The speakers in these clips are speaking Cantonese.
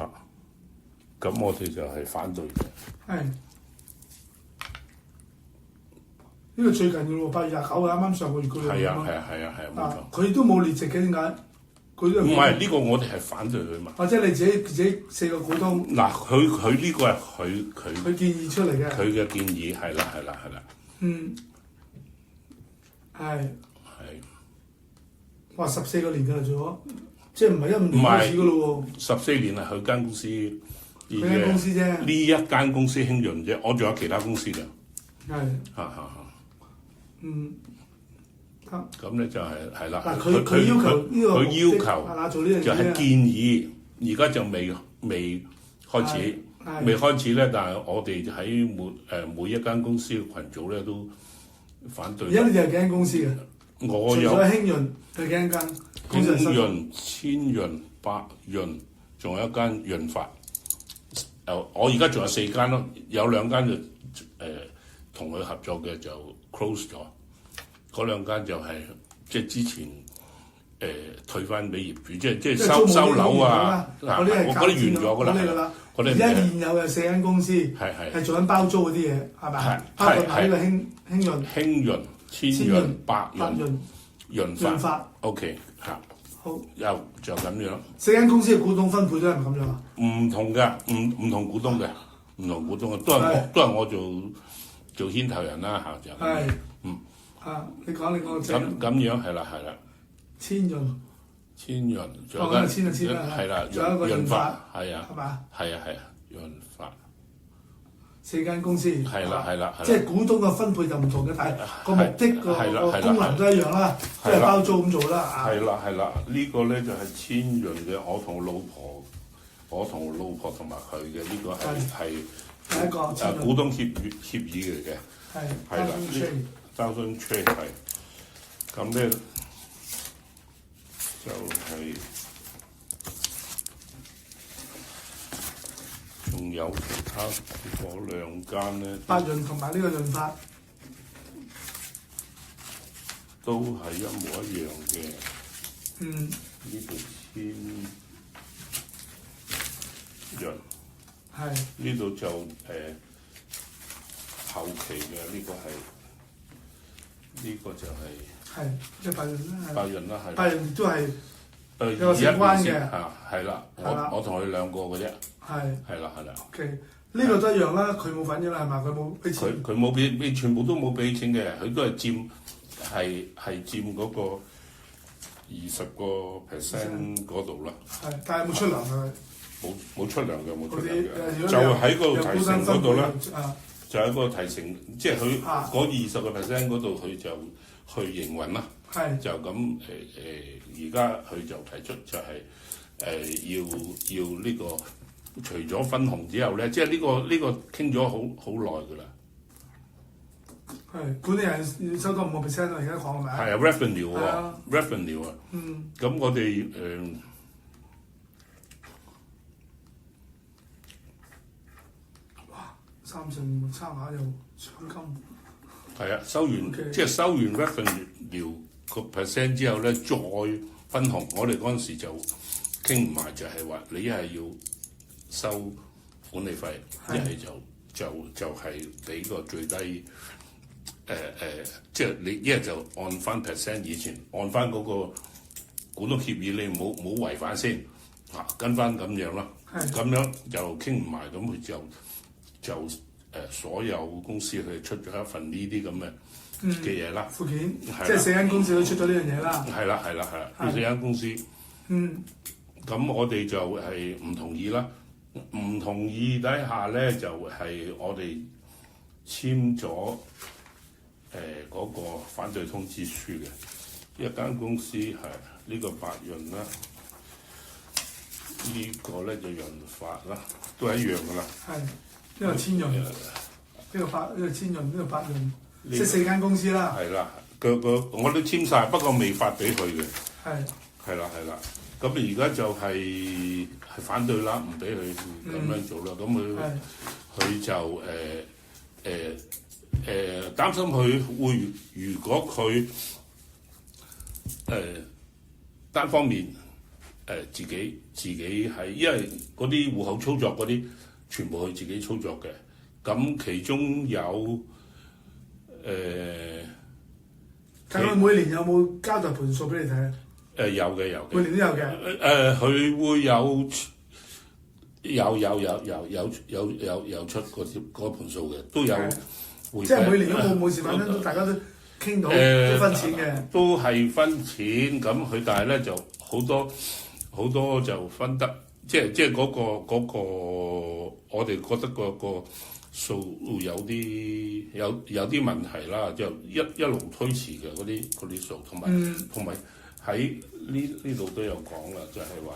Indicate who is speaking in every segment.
Speaker 1: 啊，咁我哋就係反對嘅。
Speaker 2: 係呢個最近嘅喎，8月29日啱啱上個月嘅喎。
Speaker 1: 係冇錯。
Speaker 2: 佢都冇列席嘅，點解？佢都
Speaker 1: 唔係呢個，我哋係反對佢嘛。
Speaker 2: 或者你自己4個股東。
Speaker 1: 嗱，佢呢個係佢
Speaker 2: 建議出嚟嘅。
Speaker 1: 佢嘅建議係啦。
Speaker 2: 嗯，係。
Speaker 1: 係。
Speaker 2: 哇！14個年㗎啦，做咗，即係唔係15年開始㗎咯喎
Speaker 1: ？14年係佢間公司。
Speaker 2: 佢間公司啫。
Speaker 1: 呢一間公司興潤啫，我仲有其他公司㗎。
Speaker 2: 係。
Speaker 1: 咁咧就係啦。
Speaker 2: 嗱，佢要求呢個
Speaker 1: 佢要求就係建議，而家就未開始，未開始咧。但係我哋喺每一間公司嘅群組咧都反對。
Speaker 2: 而家你哋係幾間公司嘅？
Speaker 1: 我有
Speaker 2: 除咗興潤，係幾間？
Speaker 1: 興潤、千潤、百潤，仲有一間潤發。我而家仲有4間咯，有2間就同佢合作嘅就 close 咗，嗰2間就係即係之前退翻俾業主，即係收樓啊，嗰啲完咗㗎啦。而家現有嘅4間公司係做緊包租嗰啲嘢，係咪？包括埋呢個興潤、千潤、百潤、潤發。OK 嚇。
Speaker 2: 好。
Speaker 1: 又就咁樣。
Speaker 2: 4間公司嘅股東分配都係咪咁樣啊？
Speaker 1: 唔同嘅，唔同股東嘅，唔同股東嘅，都係我做牽頭人啦嚇，就
Speaker 2: 係。你講
Speaker 1: 咁樣係啦。
Speaker 2: 千潤，
Speaker 1: 仲有間
Speaker 2: 係啦，仲有一個潤發，係嘛？
Speaker 1: 係潤發。
Speaker 2: 4間公司
Speaker 1: 係啦，
Speaker 2: 即係股東嘅分配就唔同嘅，但係個目的個功能都一樣啦，即係包租咁做啦。
Speaker 1: 係啦，呢個咧就係千潤嘅，我同老婆同埋佢嘅呢個係
Speaker 2: 第一個
Speaker 1: 股東協議嚟嘅。係啦，招商 trade 係咁咧就係。 仲有其他嗰2間咧，
Speaker 2: 百潤同埋呢個潤發
Speaker 1: 都係一模一樣嘅。呢度千潤，呢度就後期嘅呢個係，呢個就係
Speaker 2: 即係百潤啦。
Speaker 1: 百潤啦，係。
Speaker 2: 百潤都係
Speaker 1: 有
Speaker 2: 相關嘅。
Speaker 1: 係啦，我同佢2個嘅啫。係啦。
Speaker 2: OK， 呢個都一樣啦，佢冇份㗎啦，係嘛？佢冇俾錢。
Speaker 1: 佢冇俾，全部都冇俾錢嘅，佢都係佔嗰個20% 嗰度啦。
Speaker 2: 但係冇出糧嘅。
Speaker 1: 冇出糧嘅，就喺嗰度提成嗰度咧，就喺嗰個提成，即係佢嗰20% 嗰度，佢就去營運啦。就咁而家佢就提出就係要呢個。 除咗分紅之後咧，即係呢個傾咗好耐㗎啦。
Speaker 2: 管理人收多5%咯，而家講係咪？
Speaker 1: 係啊 ，revenue 啊。咁我哋
Speaker 2: 哇，3成差額又獎金。
Speaker 1: 係啊，收完 revenue 個 percent 之後咧，再分紅。我哋嗰陣時就傾唔埋，就係話你一係要。 收管理費，一係就係俾個最低即係你一係就按翻 percent 以前按翻嗰個股東協議，你唔好違反先跟翻咁樣咯。咁樣就傾唔埋，咁佢就所有公司佢出咗一份呢啲咁嘅嘢啦。
Speaker 2: 附件，即係4間公司都出咗呢樣嘢啦。
Speaker 1: 係啦，呢4間公司。咁我哋就係唔同意啦。 唔同意底下咧，就係我哋簽咗嗰個反對通知書嘅一間公司係呢個百潤啦，呢個咧就潤發啦，都係一樣噶啦。
Speaker 2: 呢個千潤，呢個千潤，呢個百潤，即係4間公司啦。
Speaker 1: 係啦，我都簽晒，不過未發俾佢嘅。係啦。咁而家就係反對啦，唔俾佢咁樣做啦。咁佢就擔心佢會，如果佢單方面自己係，因為嗰啲戶口操作嗰啲全部佢自己操作嘅。咁其中有
Speaker 2: 佢每年有冇交代盤數俾你睇啊？
Speaker 1: 有嘅，
Speaker 2: 每年都有嘅。
Speaker 1: 佢會有出嗰盤數嘅，都有會。
Speaker 2: 即係每年都冇事發生，都大家都傾到一分錢嘅。
Speaker 1: 都係分錢，咁佢但係咧就好多就分得，即係嗰個，我哋覺得個數有啲問題啦，就一路推遲嘅嗰啲數，同埋喺呢度都有講啦，就係話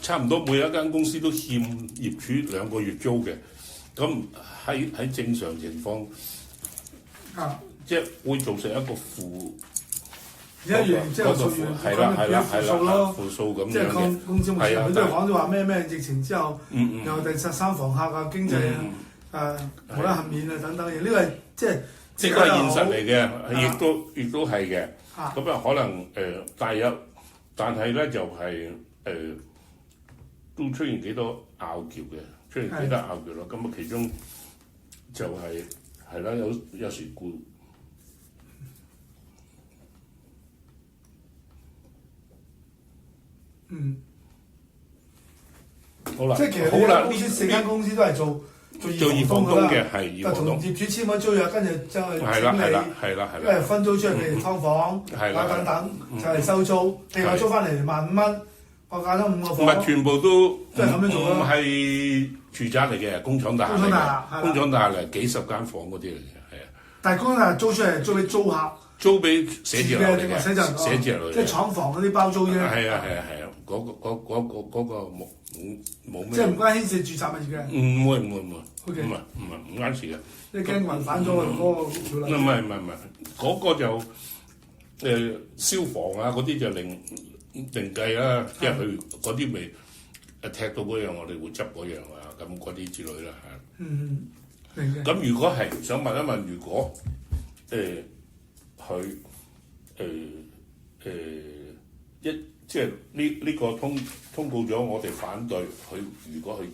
Speaker 1: 差唔多每一間公司都欠業主2個月租嘅，咁喺正常情況即係會造成一個負。
Speaker 2: 一樣即係數完咁樣負數咯，
Speaker 1: 負數咁樣嘅。
Speaker 2: 即係公司冇事，佢都講咗話咩疫情之後，又第13房客啊，經濟無得幸免啊等等嘢，呢個係即係
Speaker 1: 係現實嚟嘅，亦都係嘅。咁啊可能但係咧就係都出現幾多拗撬咯。咁啊其中就係啦，有時故。好啦，
Speaker 2: 即係其實呢公司4間公司都係做二房東嘅，係二房東。同業主簽咗租約，跟住就係
Speaker 1: 係啦，
Speaker 2: 因為分租出去，譬如劏房等等，就係收租，另外租翻嚟15,000蚊，我揀咗5個房。
Speaker 1: 唔係全部都
Speaker 2: 係咁樣做咯。
Speaker 1: 唔係住宅嚟嘅，工廠大廈嚟，幾十間房嗰啲嚟嘅，係啊。
Speaker 2: 但係工廠大廈租出嚟租俾租客，
Speaker 1: 租俾寫字樓嚟嘅，寫字樓
Speaker 2: 即係廠房嗰啲包租啫。
Speaker 1: 係啊，嗰個冇咩。
Speaker 2: 即係唔關牽涉住宅物業嘅。
Speaker 1: 唔會。唔關事嘅。
Speaker 2: 即係驚違反咗嗰個條例。
Speaker 1: 唔係，嗰個就消防啊嗰啲就另計啦，即係佢嗰啲未踢到嗰樣，我哋會執嗰樣啊，咁嗰啲之類啦嚇。
Speaker 2: 明嘅。
Speaker 1: 咁如果係想問一問，如果佢即係呢個通告咗，我哋反對佢。如果佢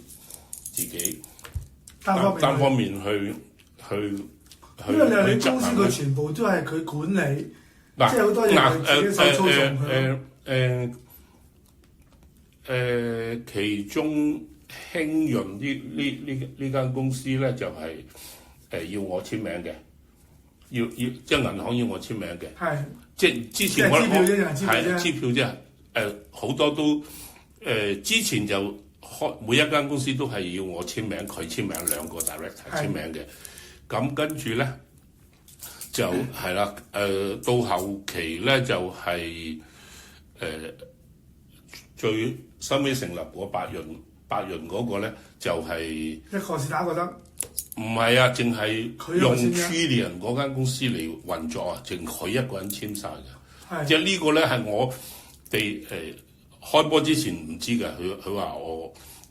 Speaker 1: 自己單方面去，
Speaker 2: 因為你公司佢全部都係佢管理，即係好多嘢係自己手操縱佢。
Speaker 1: 其中興潤呢間公司咧就係要我簽名嘅。要即係銀行要我簽名嘅，
Speaker 2: 係
Speaker 1: 即係之前我
Speaker 2: 係
Speaker 1: 支票啫，好多都之前就每一間公司都係要我簽名，佢簽名2個 director 簽名嘅，咁跟住咧就係啦，到後期咧就係最收尾成立嗰百潤嗰個咧就係
Speaker 2: 一個是打個得。
Speaker 1: 唔係啊，淨係用 Trillion 嗰間公司嚟運作啊，淨佢一個人簽晒嘅。即係呢個咧係我哋開波之前唔知嘅，佢話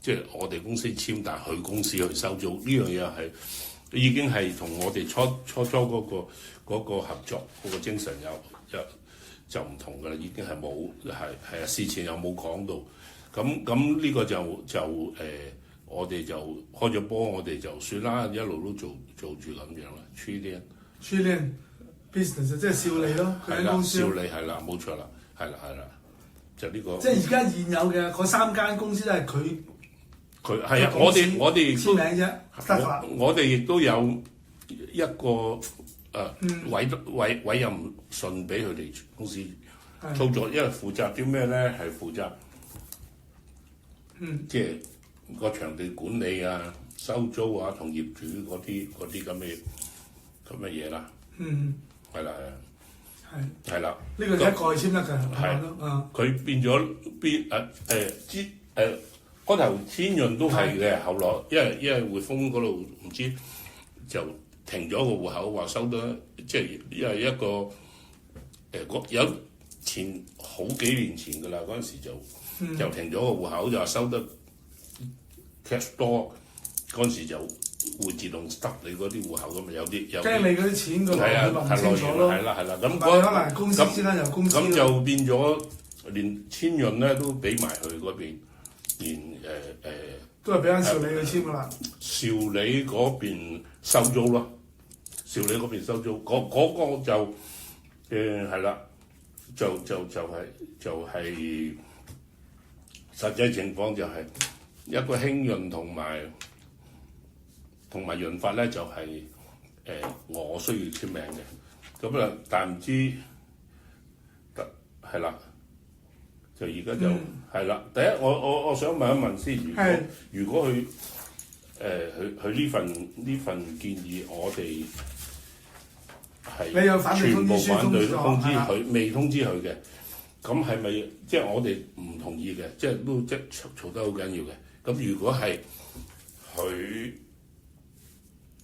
Speaker 1: 即係我哋公司簽，但係佢公司去收租呢樣嘢係已經係同我哋初嗰個合作嗰個精神就唔同㗎啦，已經係冇係啊，事前又冇講到。咁呢個就我哋就開咗波，我哋就算啦，一路都做住咁樣啦。Trillion
Speaker 2: business 即係少利咯，佢間公司。
Speaker 1: 少利係啦，冇錯啦，係啦，就呢個。
Speaker 2: 即係而家現有嘅嗰3間公司都係佢
Speaker 1: 係啊，我哋
Speaker 2: 簽名啫，得啦。
Speaker 1: 我哋亦都有一個委任信俾佢哋公司操作，因為負責啲咩咧？係負責即係個場地管理啊、收租啊、同業主嗰啲咁嘅嘢啦。係啦。係啦。
Speaker 2: 呢個一個簽得㗎，係咯。
Speaker 1: 佢變咗開頭千潤都係嘅，後來因為匯豐嗰度唔知就停咗個戶口，話收得即係因為一個有好幾年前㗎啦，嗰陣時就停咗個戶口，就話收得 cash 多，嗰陣時就會自動執你嗰啲戶口咁嘛，有啲
Speaker 2: 驚你嗰啲錢個來源唔清楚咯。
Speaker 1: 係啦，咁
Speaker 2: 可能公司之間有公司
Speaker 1: 咁就變咗連簽潤咧都俾埋佢嗰邊，連
Speaker 2: 都係俾間兆理去簽噶啦。
Speaker 1: 兆理嗰邊收租咯，兆理嗰邊收租，嗰個就係啦，就係實際情況就係一個興潤同埋潤發咧，就係我需要簽名嘅，咁啊，但唔知係啦，就而家就係啦。第一，我想問一問先，如果佢呢份建議，我哋係全部反對通知佢，未通知佢嘅，咁係咪即係我哋唔同意嘅？即係都即係嘈得好緊要嘅。咁如果係佢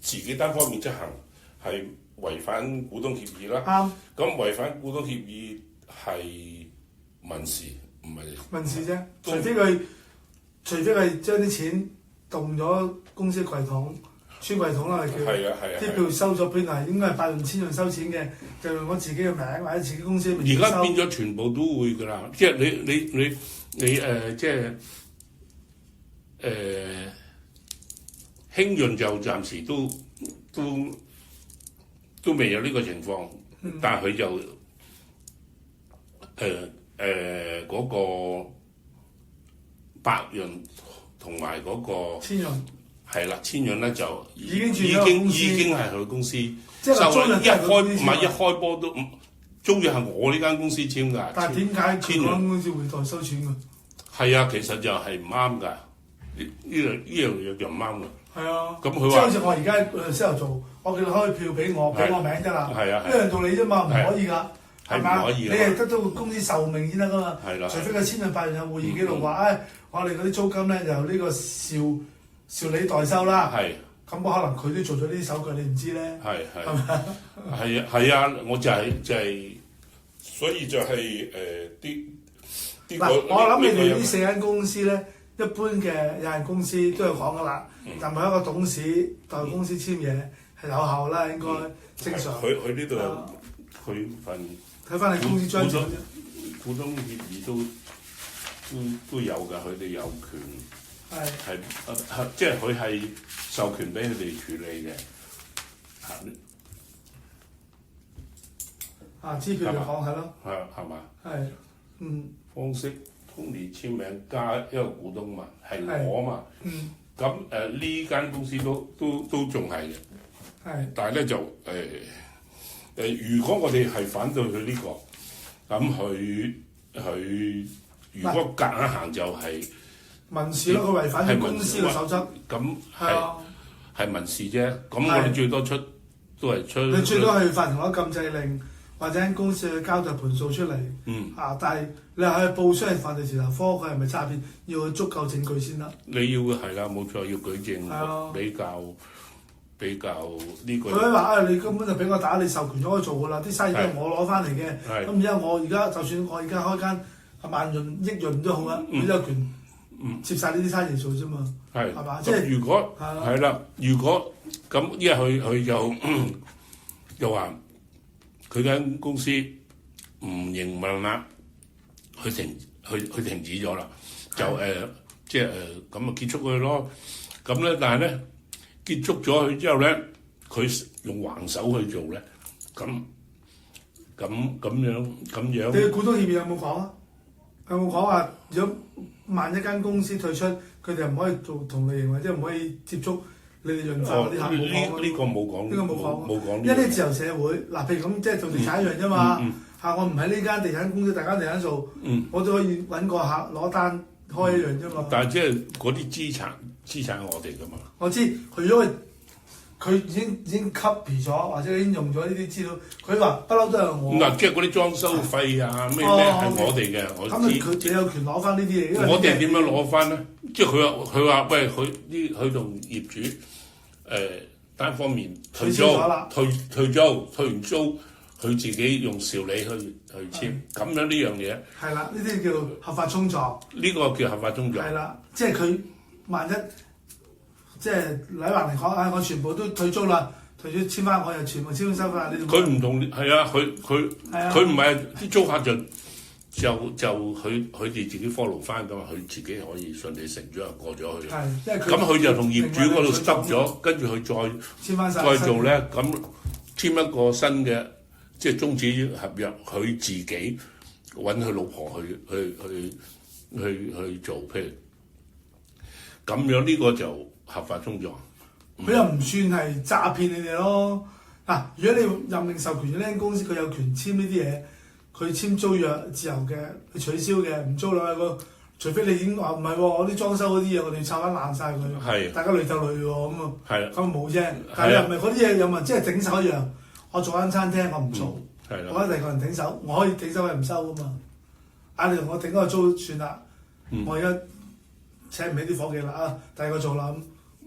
Speaker 1: 自己單方面執行，係違反股東協議啦。啱。咁違反股東協議係民事，唔係
Speaker 2: 民事啫。除非佢將啲錢動咗公司櫃桶、穿櫃桶啦，叫啲票收咗，本來應該係百潤千潤收錢嘅，就用我自己嘅名或者自己公司嘅名。
Speaker 1: 而家變咗全部都會㗎啦，即係你即係興潤就暫時都未有呢個情況，但係佢就嗰個百潤同埋嗰個
Speaker 2: 千潤
Speaker 1: 係啦，千潤咧就已經係佢公司，
Speaker 2: 即係租約
Speaker 1: 一開波都租約係我呢間公司簽㗎。
Speaker 2: 但係點解佢嗰間公司會代收錢㗎？
Speaker 1: 係啊，其實就係唔啱㗎，呢樣嘢就唔啱㗎。
Speaker 2: 係啊，
Speaker 1: 咁佢話
Speaker 2: 即係好似我而家先頭做，我叫你開票俾我名得啦，
Speaker 1: 係啊，
Speaker 2: 一樣道理啫嘛，唔可以㗎，係嘛？
Speaker 1: 唔可以，
Speaker 2: 你係得到公司壽命先得㗎嘛，
Speaker 1: 係啦，
Speaker 2: 除非佢千潤百潤有會議記錄話，我哋嗰啲租金咧由呢個兆理代收啦，係，咁可能佢都做咗呢啲手腳，你唔知咧，
Speaker 1: 係啊，我就係，所以就係
Speaker 2: 嗱，我諗你哋呢4間公司咧。一般嘅有限公司都有講噶啦，但係一個董事代公司簽嘢係有效啦，應該正常。
Speaker 1: 佢呢度佢份
Speaker 2: 睇翻你公司章程啫。
Speaker 1: 股東協議都有㗎，佢哋有權係即係佢係授權俾佢哋處理嘅。
Speaker 2: 支票就講係咯。
Speaker 1: 係嘛？
Speaker 2: 係，
Speaker 1: 方式。Tony 簽名加一個股東嘛，係我嘛，咁呢間公司都仲係嘅，但係咧就如果我哋係反對佢呢個，咁佢如果夾硬行就係
Speaker 2: 民事咯，佢違反咗公司嘅守則，
Speaker 1: 咁係民事啫，咁我哋最多出都係出，
Speaker 2: 你最多去法庭攞禁制令。或者公司去交代盤數出嚟，但係你係報出係犯罪調查科，佢係咪詐騙？要有足夠證據先得。
Speaker 1: 你要係啦，冇錯，要舉證比較呢個。
Speaker 2: 佢話你根本就俾我打，你授權咗我做㗎啦，啲生意都係我攞翻嚟嘅。咁而家我而家就算我而家開間萬潤益潤都好啦，佢有權接晒呢啲生意做啫嘛。係嘛？即係
Speaker 1: 如果係啦，如果咁，因為佢就話。佢間公司唔營運啦，佢停止咗啦，就即係咁啊結束佢咯。咁咧，但係咧結束咗佢之後咧，佢用橫手去做咧，咁樣。
Speaker 2: 你股東協議有冇講啊？有冇講話如果萬一間公司退出，佢哋唔可以做同類型或者唔可以接觸？你哋潤發嗰啲客冇講
Speaker 1: 呢個冇講，
Speaker 2: 呢個冇講，
Speaker 1: 冇講。
Speaker 2: 因為啲自由社會嗱，譬如咁即係做地產一樣啫嘛。我唔喺呢間地產公司，大間地產做，我都可以揾個客攞單開一樣啫嘛。
Speaker 1: 但係即係嗰啲資產我哋噶嘛。
Speaker 2: 我知，佢如果佢已經 copy 咗，或者已經用咗呢啲資料，佢話不嬲都係我。
Speaker 1: 嗱，即係嗰啲裝修費啊，咩係我哋嘅，我知。
Speaker 2: 咁你有權攞翻呢啲嘢。
Speaker 1: 我哋點樣攞翻咧？即係佢話喂，佢同業主。單方面退租，退完租，佢自己用兆理去簽，咁樣呢樣嘢
Speaker 2: 係啦，呢啲叫合法操作。
Speaker 1: 呢個叫合法操作。
Speaker 2: 係啦，即係佢萬一即係禮環嚟講，我全部都退租啦，退咗簽翻，我又全部簽收翻。
Speaker 1: 佢唔同係啊，佢唔係啲租客就佢哋自己 follow 翻㗎嘛，佢自己可以順理成章就過咗去。咁佢就同業主嗰度執咗，跟住佢再做咧，咁簽一個新嘅即係終止合約，佢自己揾佢老婆去做，譬如咁樣呢個就合法中咗。
Speaker 2: 佢又唔算係詐騙你哋咯。嗱，如果你任命授權呢間公司，佢有權簽呢啲嘢。佢簽租約自由嘅，佢取消嘅，唔租落去個。除非你已經話唔係喎，我啲裝修嗰啲嘢我哋拆翻爛晒佢，大家累就累喎咁啊，咁冇啫。但係又唔係嗰啲嘢有冇即係頂手一樣？我做間餐廳我唔做，我揾第二個人頂手，我可以頂手佢唔收噶嘛。你同我頂嗰個租算啦，我而家請唔起啲伙計啦第二個做啦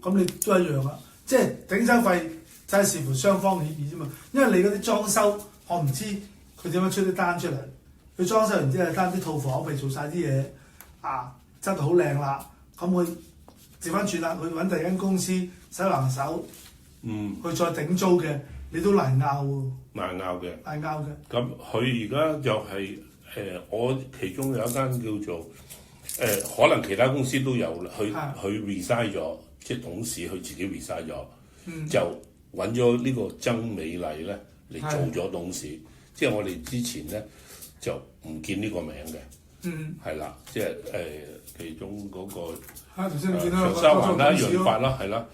Speaker 2: 咁你都一樣啊。即係頂手費就係視乎雙方協議啫嘛。因為你嗰啲裝修我唔知。佢點樣出啲單出嚟？佢裝修完之後單啲套房，譬如做晒啲嘢，執到好靚啦。咁佢調翻轉啦，佢揾第二間公司手橫手，佢再頂租嘅，你都難拗喎。
Speaker 1: 難拗嘅。
Speaker 2: 咁
Speaker 1: 佢而家就係我其中有一間叫做可能其他公司都有啦，佢 resign 咗，即係董事佢自己 resign 咗，就揾咗呢個曾美麗咧嚟做咗董事。即係我哋之前咧就唔見呢個名嘅，係啦，即係其中嗰個長沙灣啦、潤發啦，係啦，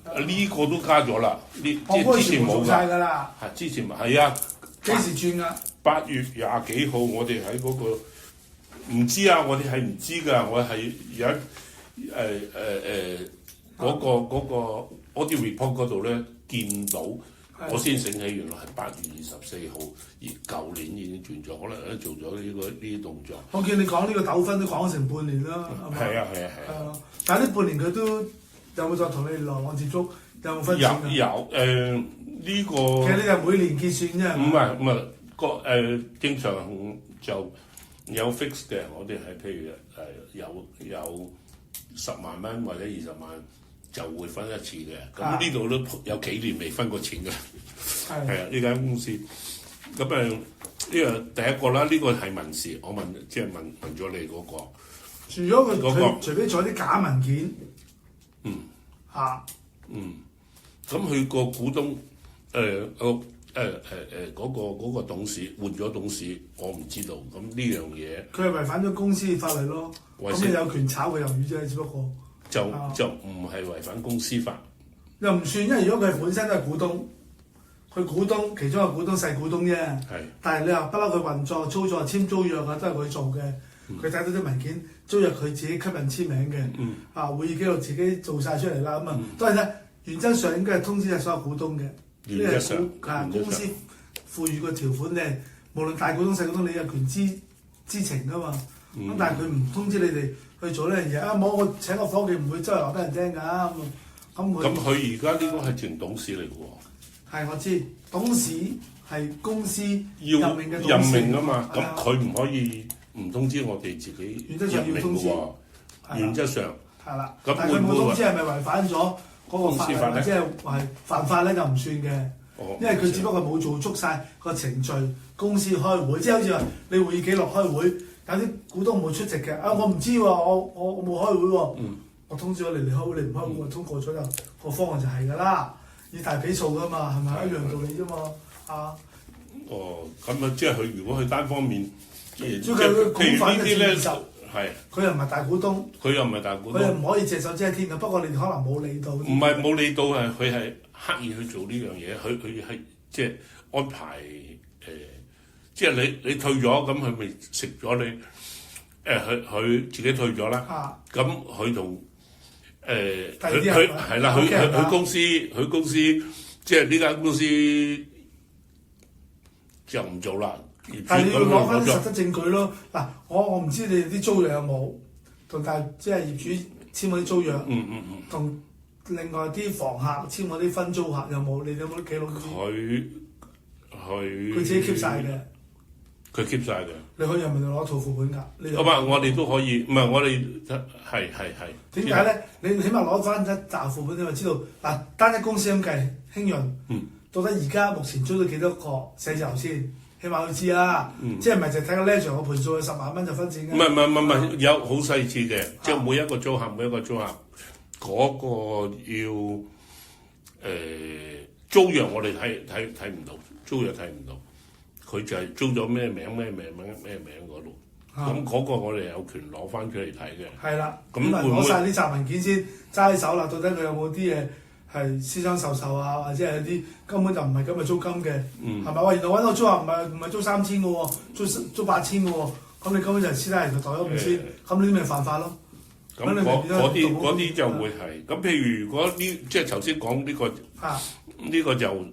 Speaker 1: 呢個都加咗啦，即係之前冇㗎，之前係啊，
Speaker 2: 幾時轉㗎
Speaker 1: ？8月20幾號，我哋喺嗰個唔知啊，我哋係唔知㗎，我係有嗰個 audit report 嗰度咧見到。我先醒起，原來係8月24號，而舊年已經轉咗，可能做咗呢啲動作。我見
Speaker 2: 你講呢個糾紛都講咗成半年啦，
Speaker 1: 係啊。
Speaker 2: 但係呢半年佢都有冇再同你哋來往接觸？有冇分錢㗎？
Speaker 1: 有呢個。
Speaker 2: 其實你係每年結算啫。
Speaker 1: 唔係個正常就有 fix 嘅，我哋係譬如有10萬蚊或者20萬。就會分一次嘅，咁呢度都有幾年未分過錢嘅，係啊呢間公司。咁呢個第一個啦，呢個係民事，我問咗你嗰個。
Speaker 2: 除咗佢，除非做啲假文件，
Speaker 1: 咁佢個股東嗰個董事換咗董事，我唔知道。咁呢樣嘢，
Speaker 2: 佢係違反咗公司法例咯。咁你有權炒佢魷魚啫，只不過。
Speaker 1: 就唔係違反公司法，
Speaker 2: 又唔算，因為如果佢本身都係股東，佢股東其中一個股東細股東啫。但係你話不嬲佢運作操作簽租約啊，都係佢做嘅。佢睇到啲文件，租約佢自己吸引簽名嘅。會議記錄自己做晒出嚟啦。咁當然咧，原則上應該係通知晒所有股東嘅。
Speaker 1: 原則上，
Speaker 2: 公司賦予個條款咧，無論大股東細股東，你有權知情噶嘛。咁但係佢唔通知你哋去做呢樣嘢冇我請個伙計唔會周圍話俾人聽㗎咁
Speaker 1: 佢而家呢個係前董事嚟嘅喎。
Speaker 2: 係我知，董事係公司
Speaker 1: 任
Speaker 2: 命嘅董事
Speaker 1: 任命啊嘛，咁佢唔可以唔通知我哋自己
Speaker 2: 原則上要通知
Speaker 1: 喎。原則上
Speaker 2: 係啦，但係佢冇通知係咪違反咗嗰個法例？即係犯法咧就唔算嘅，因為佢只不過冇做足晒個程序，公司開會，即係好似話你會議記錄開會。有啲股東冇出席嘅，我唔知喎，我冇開會喎，我通知咗你哋開會，你唔開會，我通過咗就個方案就係㗎啦，以大比數㗎嘛，係咪一樣道理啫嘛？
Speaker 1: 咁即係佢如果佢單方面，
Speaker 2: 即係佢股份嘅佔20，
Speaker 1: 係
Speaker 2: 佢又唔係大股東，
Speaker 1: 佢又唔係大股東，
Speaker 2: 佢又唔可以隻手遮天嘅。不過你哋可能冇理到，唔
Speaker 1: 係冇理到係佢係刻意去做呢樣嘢，佢係即係安排即係你退咗，咁佢咪食咗你？佢自己退咗啦。咁佢同佢係啦，佢公司即係呢間公司就唔做啦。
Speaker 2: 但係你要攞翻實質證據咯。嗱，我唔知你哋啲租約有冇同即係業主簽嗰啲租約，同另外啲房客簽嗰啲分租客有冇？你有冇啲記錄？
Speaker 1: 佢
Speaker 2: 自己 keep 晒嘅。
Speaker 1: 佢 keep 晒嘅。
Speaker 2: 你可以人民幣攞套副本㗎。
Speaker 1: 我哋都可以，唔係我哋係。
Speaker 2: 點解咧？你起碼攞翻一紮副本，你咪知道嗱，單一公司咁計，興潤，到底而家目前租到幾多個寫字樓先？起碼都知啦。即係唔係就睇個 ledger 個盤數10萬蚊就分錢嘅？
Speaker 1: 唔係，有好細緻嘅，即係每一個租客嗰個要租約我哋睇唔到，租約睇唔到，佢就係租咗咩名嗰度。咁嗰個我哋有權攞翻出嚟睇嘅。係啦，咁
Speaker 2: 攞晒呢紮文件先揸喺手啦。到底佢有冇啲嘢係私相授啊，或者係啲根本就唔係咁嘅租金嘅？係咪？原來揾個租客唔係租3000嘅喎，租8000嘅喎。咁你根本就係私底下就袋咗5000，咁你咪犯法咯。
Speaker 1: 咁嗰啲就會係。咁譬如如果呢，即係頭先講呢個，呢個就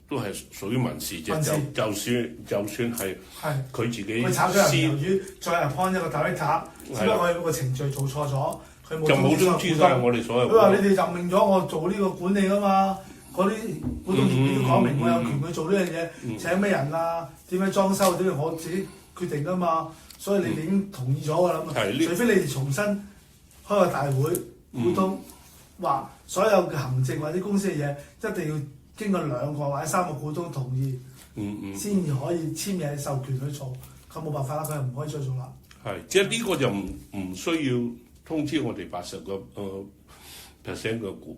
Speaker 1: 都係屬於民事啫。就算係佢自己
Speaker 2: 佢炒咗人魷魚，再appoint一個 director，只不過佢個程序做錯咗，佢冇
Speaker 1: 通知晒我哋所有。
Speaker 2: 佢話你哋任命咗我做呢個管理㗎嘛，嗰啲股東協議都講明我有權去做呢樣嘢，請咩人啊，點樣裝修，點樣我自己決定㗎嘛，所以你哋已經同意咗㗎啦嘛。除非你哋重新開個大會，股東話所有嘅行政或者公司嘅嘢一定要經過2個或者3個股東同意，先至可以簽嘢授權去做。佢冇辦法啦，佢又唔可以再做啦。
Speaker 1: 係，即係呢個就唔需要通知我哋80%嘅股。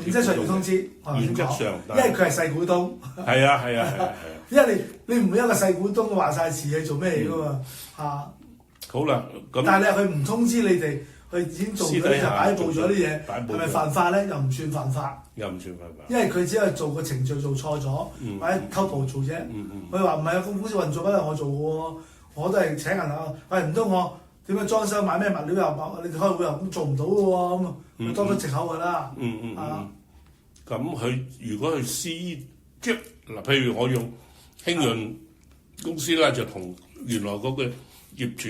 Speaker 2: 原則上要通知，
Speaker 1: 原則上，
Speaker 2: 因為佢係細股東。
Speaker 1: 係啊。
Speaker 2: 因為你唔會一個細股東話晒事去做咩嘢㗎嘛嚇。
Speaker 1: 好啦，咁
Speaker 2: 但係佢唔通知你哋。佢已經做咗就擺佈咗啲嘢，係咪犯法咧？又唔算犯法，因為佢只係做個程序做錯咗，或者偷步做啫。佢話唔係啊，公司運作嗰陣我做嘅喎，我都係請人啊。喂，唔通我點樣裝修買咩物料又你哋開會又咁做唔到嘅喎，咁佢多咗藉口㗎啦。
Speaker 1: 咁佢如果佢即嗱，譬如我用興潤公司啦，就同原來嗰個業主。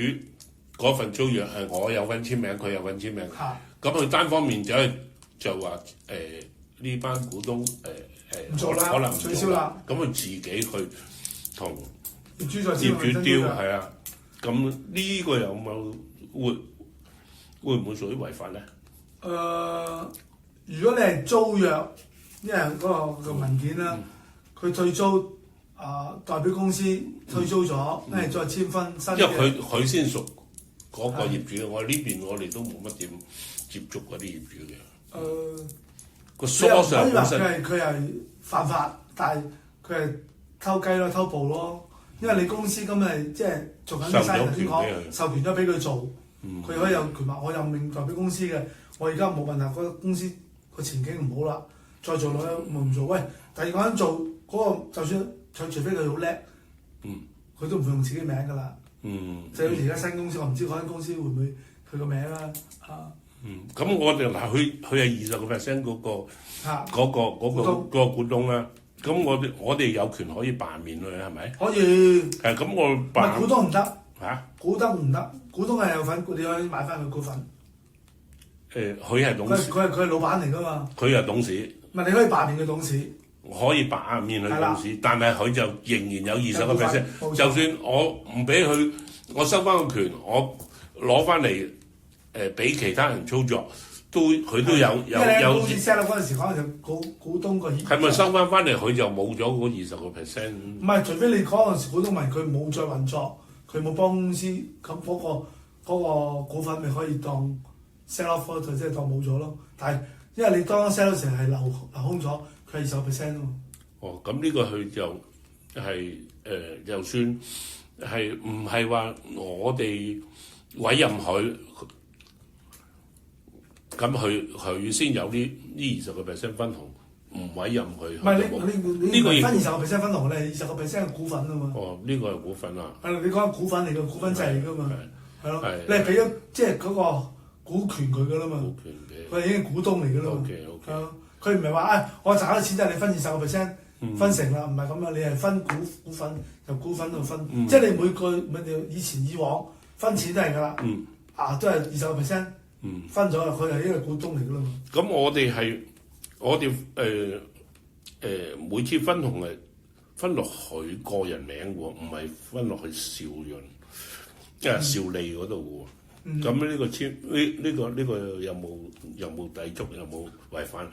Speaker 1: 嗰份租約係我有份簽名，佢有份簽名。咁佢單方面就話呢班股東
Speaker 2: 唔做啦，
Speaker 1: 可能
Speaker 2: 取消啦。
Speaker 1: 咁佢自己去同
Speaker 2: 業主
Speaker 1: 雕係啊。咁呢個有冇會唔會屬於違法咧？
Speaker 2: 如果你係租約，因為嗰個文件啦，佢退租代表公司退租咗，跟住再簽分新嘅。
Speaker 1: 因為佢先屬。嗰個業主，我呢邊我哋都冇乜點接觸嗰啲業主嘅。個疏上本身
Speaker 2: 佢係犯法，但係佢係偷雞咯、偷步咯。因為你公司今日即係做緊啲生意，頭先講授權咗俾佢做，佢可以有權話我任命代表公司嘅。我而家冇問題，嗰個公司個前景唔好啦，再做落去唔做。喂，第二個人做嗰個，就算除非佢好叻，佢都唔會用自己名㗎啦。就好似而家新公司，我唔知嗰間公司會唔會佢個名啦
Speaker 1: 咁我哋嗱，佢係20%嗰個股東啦。咁我哋有權可以罷免佢係咪？
Speaker 2: 可以。
Speaker 1: 咁我
Speaker 2: 股東唔得
Speaker 1: 嚇，
Speaker 2: 股東唔得，股東係有份，你可以買翻佢股份。
Speaker 1: 佢係董事。
Speaker 2: 佢係老闆嚟㗎嘛？
Speaker 1: 佢係董事。
Speaker 2: 唔係你可以罷免佢董事。
Speaker 1: 可以罷免佢董事，但係佢就仍然有20%。就算我唔俾佢，我收翻個權，我攞翻嚟俾其他人操作，佢都有。
Speaker 2: 因為你公司 set up 嗰陣時，可能就股東個協議。
Speaker 1: 係咪收翻嚟佢就冇咗嗰20%？
Speaker 2: 唔係，除非你嗰陣時股東問佢冇再運作，佢冇幫公司，咁嗰個股份咪可以當 sell off 即係當冇咗咯。但係因為你當 sell 嗰時係留空咗。佢20%咯。
Speaker 1: 咁呢個佢就係就算係唔係話我哋委任佢，咁佢先有呢20%分紅，唔委任佢。
Speaker 2: 唔係你分20%分紅，你係20%嘅股份啊嘛。
Speaker 1: 呢個係股份啊。
Speaker 2: 你講股份嚟嘅，股份制嚟㗎嘛。係咯。你係俾咗即係嗰個股權佢㗎啦嘛。股權嘅。佢係已經股東嚟㗎啦嘛。OK。佢唔係話我賺咗錢就係你分20%分成啦，唔係咁樣，你係分股份由股份度分，即係你每個以往分錢都係㗎啦，都係20%分咗啦，佢係一個股東嚟㗎啦嘛。
Speaker 1: 咁我哋每次分紅係分落佢個人名喎，唔係分落去邵潤，即係邵利嗰度喎。咁呢個呢個有冇抵觸，有冇違反？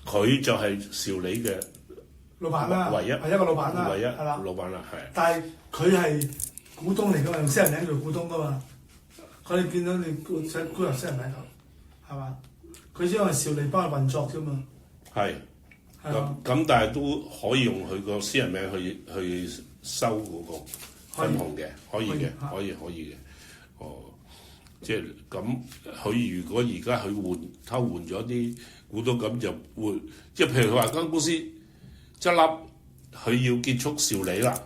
Speaker 1: 佢就係邵利嘅
Speaker 2: 老闆啦，
Speaker 1: 唯一
Speaker 2: 係一個老闆啦，
Speaker 1: 唯一
Speaker 2: 係啦，
Speaker 1: 老闆啦，係。
Speaker 2: 但係佢係股東嚟㗎嘛，用私人名做股東㗎嘛。佢哋見到你沽入私人名頭，係嘛？佢只係邵利幫佢運作啫嘛。
Speaker 1: 係。咁但係都可以用佢個私人名去收嗰個分紅嘅，可以嘅。哦，即係咁，佢如果而家佢偷換咗啲股東，咁就會即係譬如佢話間公司執笠，佢要結束邵利啦，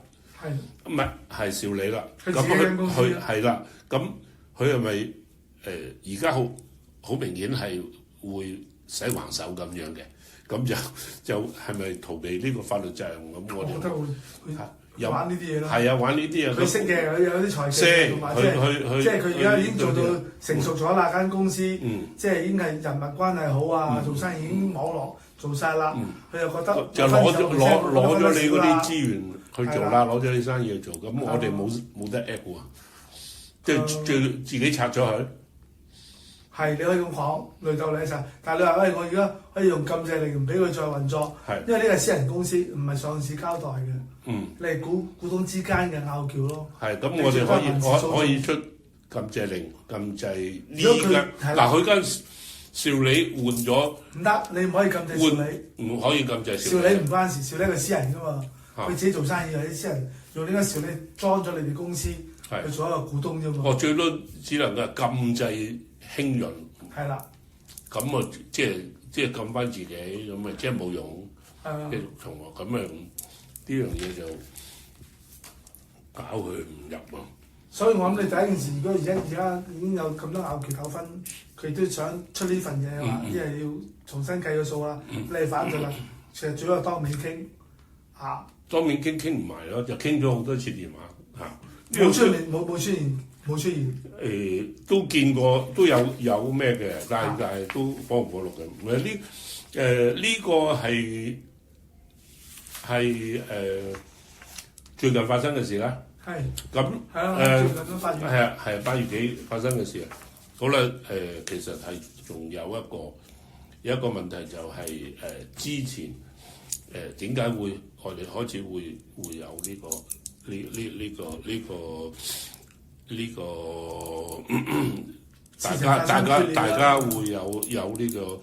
Speaker 1: 唔係邵利啦，咁佢係啦，咁佢係咪而家好明顯係會使橫手咁樣嘅？咁就係咪逃避呢個法律責任咁？我
Speaker 2: 覺得會玩呢啲嘢咯。
Speaker 1: 係啊，玩呢啲嘢。佢
Speaker 2: 識嘅，佢有啲財技，同埋即係佢而家已經做到成熟咗啦。間公司即係已經係人脈關係好啊，做生意已經網絡做晒啦。佢又覺得
Speaker 1: 就攞咗你嗰啲資源去做啦，攞咗你生意去做，咁我哋冇得 app 喎，即係自己拆咗佢。
Speaker 2: 係，你可以咁講，累鬥你一齊。但係你話我而家可以用禁制令唔俾佢再運作，因為呢個係私人公司，唔係上市交代嘅。你係股東之間嘅拗撬咯。係，咁我哋
Speaker 1: 可以出禁制令，禁制呢間。嗱，佢間邵利換咗。
Speaker 2: 唔得，你唔可以禁制邵利。
Speaker 1: 唔可以禁制
Speaker 2: 邵利唔關事，邵利係私人㗎嘛，佢自己做生意或者私人用呢間邵利裝咗你哋公司去做一個股東啫嘛。
Speaker 1: 最多只能夠禁制興潤。
Speaker 2: 係啦。
Speaker 1: 咁啊，即係禁翻自己，咁啊，即係冇用。即係從來咁啊，呢樣嘢就搞佢唔入咯。
Speaker 2: 所以我諗你第一件事，如果而家已經有咁多拗撬糾紛，佢都想出呢份嘢話，因為要重新計個數啦。你係反對啦，其實最好係當面傾嚇。
Speaker 1: 當面傾唔埋咯，就傾咗好多次電話嚇。
Speaker 2: 冇出現。
Speaker 1: 都見過，都有咩嘅，但係都幫唔過錄嘅。呢個係最近發生嘅事啦。
Speaker 2: 係。
Speaker 1: 咁
Speaker 2: 最近都發現。
Speaker 1: 係啊，8月幾發生嘅事啊。好啦，其實係仲有一個問題就係之前點解我哋開始會有呢個大家會有呢個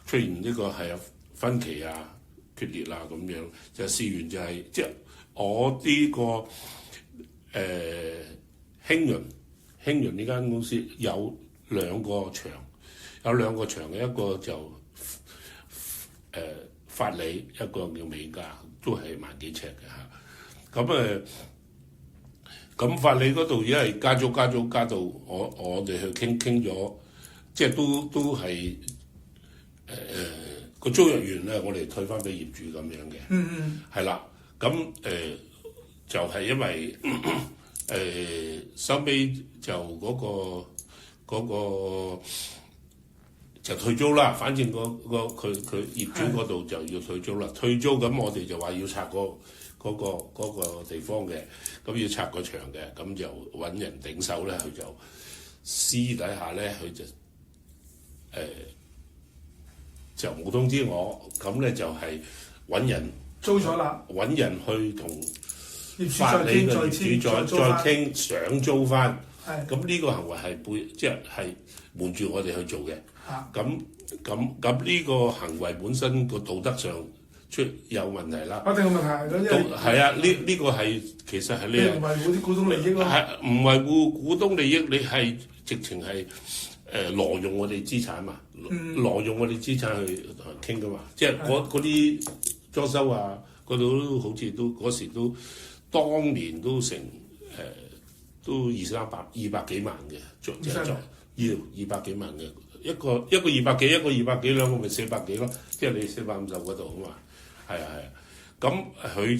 Speaker 1: 出現呢個係分歧啊、決裂啊咁樣，就事緣就係即係我呢個興潤呢間公司有兩個場嘅，一個就法理，一個叫美價，都係萬幾尺嘅嚇。咁法理嗰度而家係加租加到我哋去傾咗，即係都係個租約完咧，我哋退翻俾業主咁樣嘅。係啦，咁就係因為收尾就嗰個就退租啦，反正佢業主嗰度就要退租啦。退租咁我哋就話要拆嗰個地方嘅，咁要拆個牆嘅，咁就揾人頂手咧，佢就私底下咧，佢就冇通知我，咁咧就係揾人
Speaker 2: 租咗啦，
Speaker 1: 揾人去同法理嘅業主再傾，想租翻。咁呢個行為係即係瞞住我哋去做嘅。咁呢個行為本身個道德上出有問題啦，
Speaker 2: 一定有問題。
Speaker 1: 係啊，呢個係其實係你
Speaker 2: 唔維護啲股東利益咯。
Speaker 1: 係唔維護股東利益？你係直情係挪用我哋資產嘛？挪用我哋資產去傾噶嘛？即係嗰啲裝修啊，嗰度都好似都嗰時都當年都成都200幾萬嘅，做要200幾萬嘅。一個200幾，一個200幾，兩個咪400幾咯，即係你450嗰度啊嘛，係啊，咁佢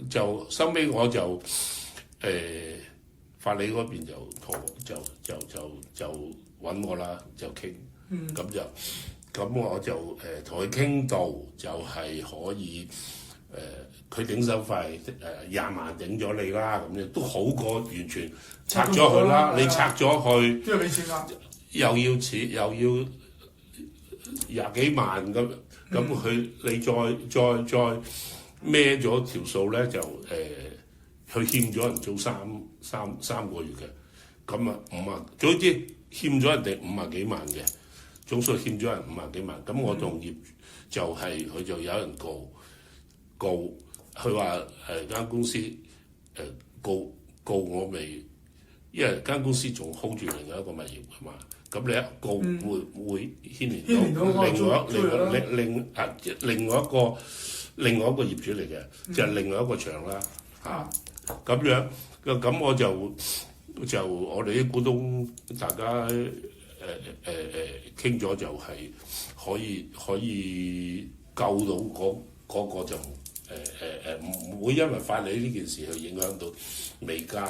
Speaker 1: 就收尾我就法理嗰邊就揾我啦，就傾，咁我就同佢傾到就係可以佢頂手費20萬頂咗你啦，咁樣都好過完全拆咗佢啦。你拆咗佢，
Speaker 2: 都要俾錢啦，
Speaker 1: 又要錢又要20幾萬咁，佢你再孭咗條數咧就佢欠咗人租三個月嘅，咁啊總之欠咗人哋50幾萬嘅，總數欠咗人50幾萬，咁我同業就係佢就有人告，佢話間公司告我未，因為間公司仲 hold 住另外一個物業㗎嘛，咁你一告會牽連到另外一個業主嚟嘅，就係另外一個場啦咁樣，咁我就我哋啲股東大家傾咗就係可以救到嗰個就唔會因為法理呢件事去影響到美加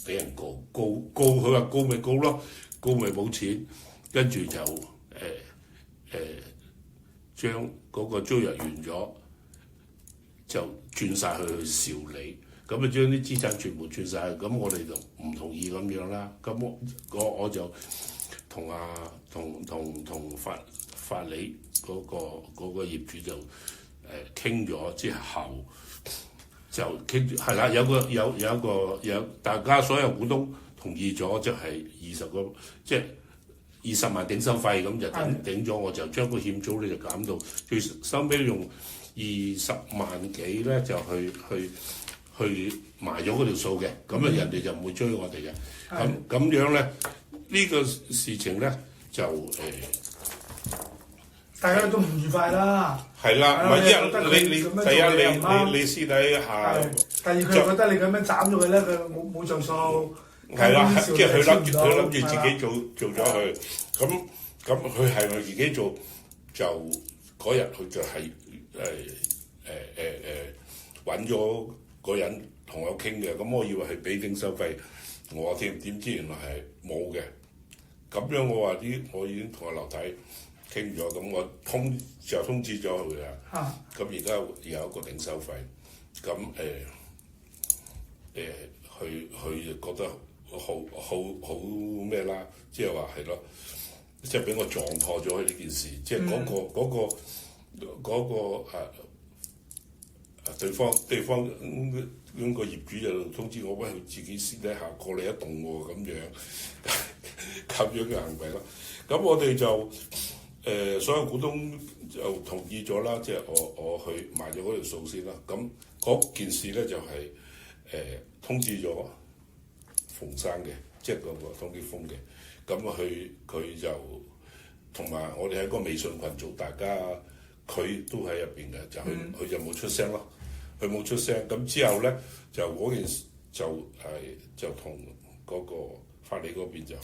Speaker 1: 俾人告佢話告咪告咯，告咪冇錢，跟住就將嗰個租約完咗就轉晒去兆理。咁啊將啲資產全部轉晒，咁我哋就唔同意咁樣啦。咁我就同法理嗰個業主就傾咗之後，就傾係啦，有大家所有股東同意咗，即係20萬頂收費，咁就頂咗，我就將個欠租咧就減到最收尾用20萬幾咧就去埋咗嗰條數嘅，咁人哋就唔會追我哋嘅。咁樣咧，呢個事情咧就
Speaker 2: 大家都唔愉快啦。
Speaker 1: 係啦，唔係第一你私底下，
Speaker 2: 第二佢覺得你咁樣斬咗佢咧，佢冇着數。
Speaker 1: 係啦，即係佢諗住自己做咗佢，咁佢係咪自己做？就嗰日佢就係揾咗個人同我傾嘅，咁我以為係俾頂收費，我點知原來係冇嘅。咁樣我話我已經同阿劉太傾咗，咁我通知咗佢啦。咁而家有一個頂收費，咁佢就覺得好咩啦，即係話係咯，即係俾我撞破咗佢呢件事，即係對方咁個業主就通知我，喂，佢自己私底下過嚟一棟喎，咁樣嘅行為咯。咁我哋就所有股東就同意咗啦，即係我去賣咗嗰條數先啦。咁嗰件事咧就係通知咗馮生嘅，即係嗰個湯傑峰嘅。咁佢就同埋我哋喺個微信群組，大家佢都喺入邊嘅，就佢就冇出聲咯。佢冇出聲，咁之後咧就嗰件事就同嗰個法理嗰邊就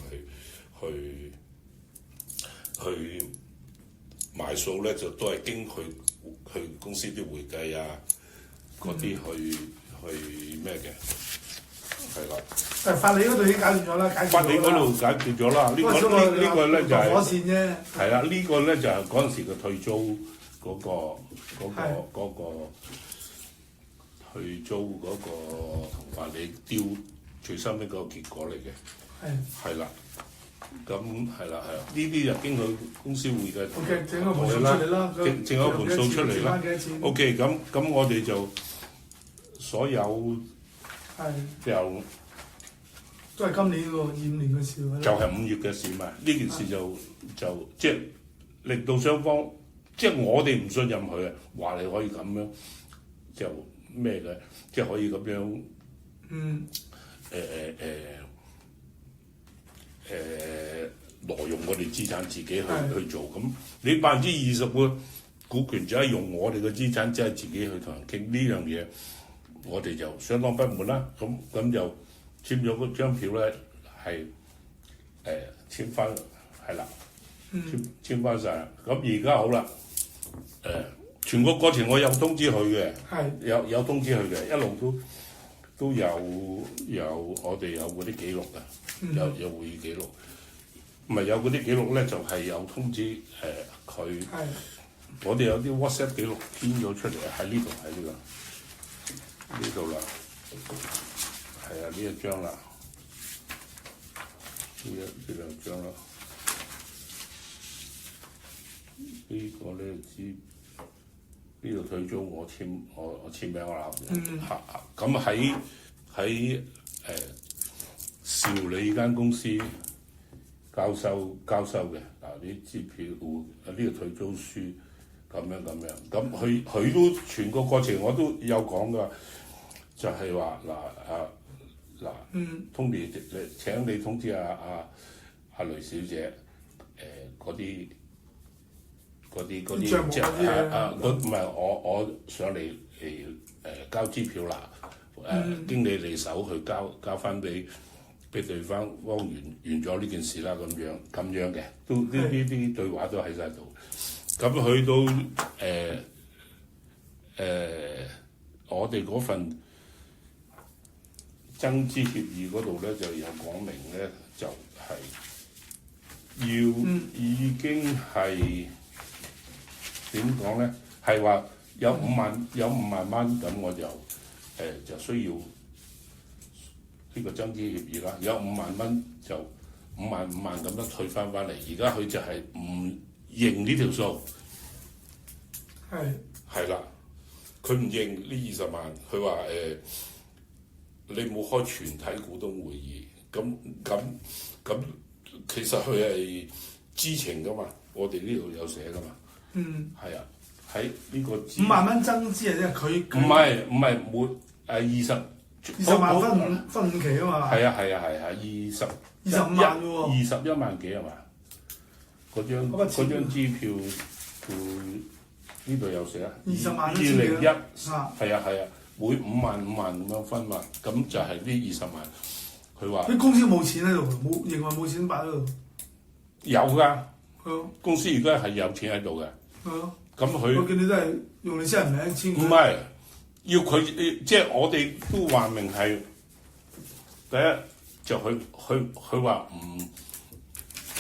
Speaker 1: 去買數咧，就都係經佢公司啲會計啊嗰啲去咩嘅，係啦。
Speaker 2: 但法理嗰度已經解決咗啦，
Speaker 1: 法理嗰度解決咗啦，呢個咧就係
Speaker 2: 火線啫。
Speaker 1: 係啦，呢個咧就係嗰陣時嘅退租嗰個去租嗰個同法理丟最新一個結果嚟嘅，係啦，咁係啦，呢啲就經佢公司會計同
Speaker 2: 整個盤數出嚟啦，
Speaker 1: 整個盤數出嚟啦。OK， 咁我哋就所有就
Speaker 2: 都係今年喎，25年嘅事喎。
Speaker 1: 就係5月嘅事嘛，呢件事就即係令到雙方，即係我哋唔信任佢啊，話你可以咁樣就。咩嘅，即係可以咁樣，挪用我哋資產自己去做，咁你20%嘅股權就係用我哋嘅資產，即係自己去同人傾呢樣嘢，我哋就相當不滿啦。咁就簽咗嗰張票咧，係簽翻係啦，簽翻晒啦。咁而家好啦，全個過程我有通知佢嘅，有通知佢嘅，一路都有我哋有嗰啲記錄嘅，有會議記錄，唔係有嗰啲記錄咧就係有通知佢我哋有啲 WhatsApp 記錄編咗出嚟喺呢度啦，係啊，呢一張啦，呢兩張啦，呢個咧呢度退租我簽名啦，咁喺兆理間公司交收嘅嗱啲支票呢個退租書咁樣，咁佢都全個過程我都有講噶，就係話Tony 請你通知阿雷小姐嗰啲即係唔係我上嚟交支票啦，經理你手去交翻俾對方完咗呢件事啦，咁樣嘅，都呢啲對話都喺晒度。咁去到我哋嗰份增資協議嗰度咧，就有講明咧，就係已經係點講咧？係話有5萬蚊，咁我就需要呢個增資協議啦。有5萬蚊就5萬咁樣退翻嚟。而家佢就係唔認呢條數，係啦，佢唔認呢20萬，佢話你冇開全體股東會議，咁其實佢係知情噶嘛，我哋呢度有寫噶嘛，係啊，喺呢個5
Speaker 2: 萬蚊增資啊，即係佢
Speaker 1: 唔係每20
Speaker 2: 萬分5期啊嘛，
Speaker 1: 係啊25萬喎，21萬幾係嘛？嗰張支票呢度有寫啊，20萬201係啊，每5萬咁樣分嘛，咁就係呢20萬。佢話
Speaker 2: 啲公司冇錢喺度，認為冇錢擺喺度。
Speaker 1: 有㗎，公司而家係有錢喺度嘅。咁佢
Speaker 2: 我見你都係用你私人名簽。
Speaker 1: 唔係，要佢即係我哋都話明係第一就佢話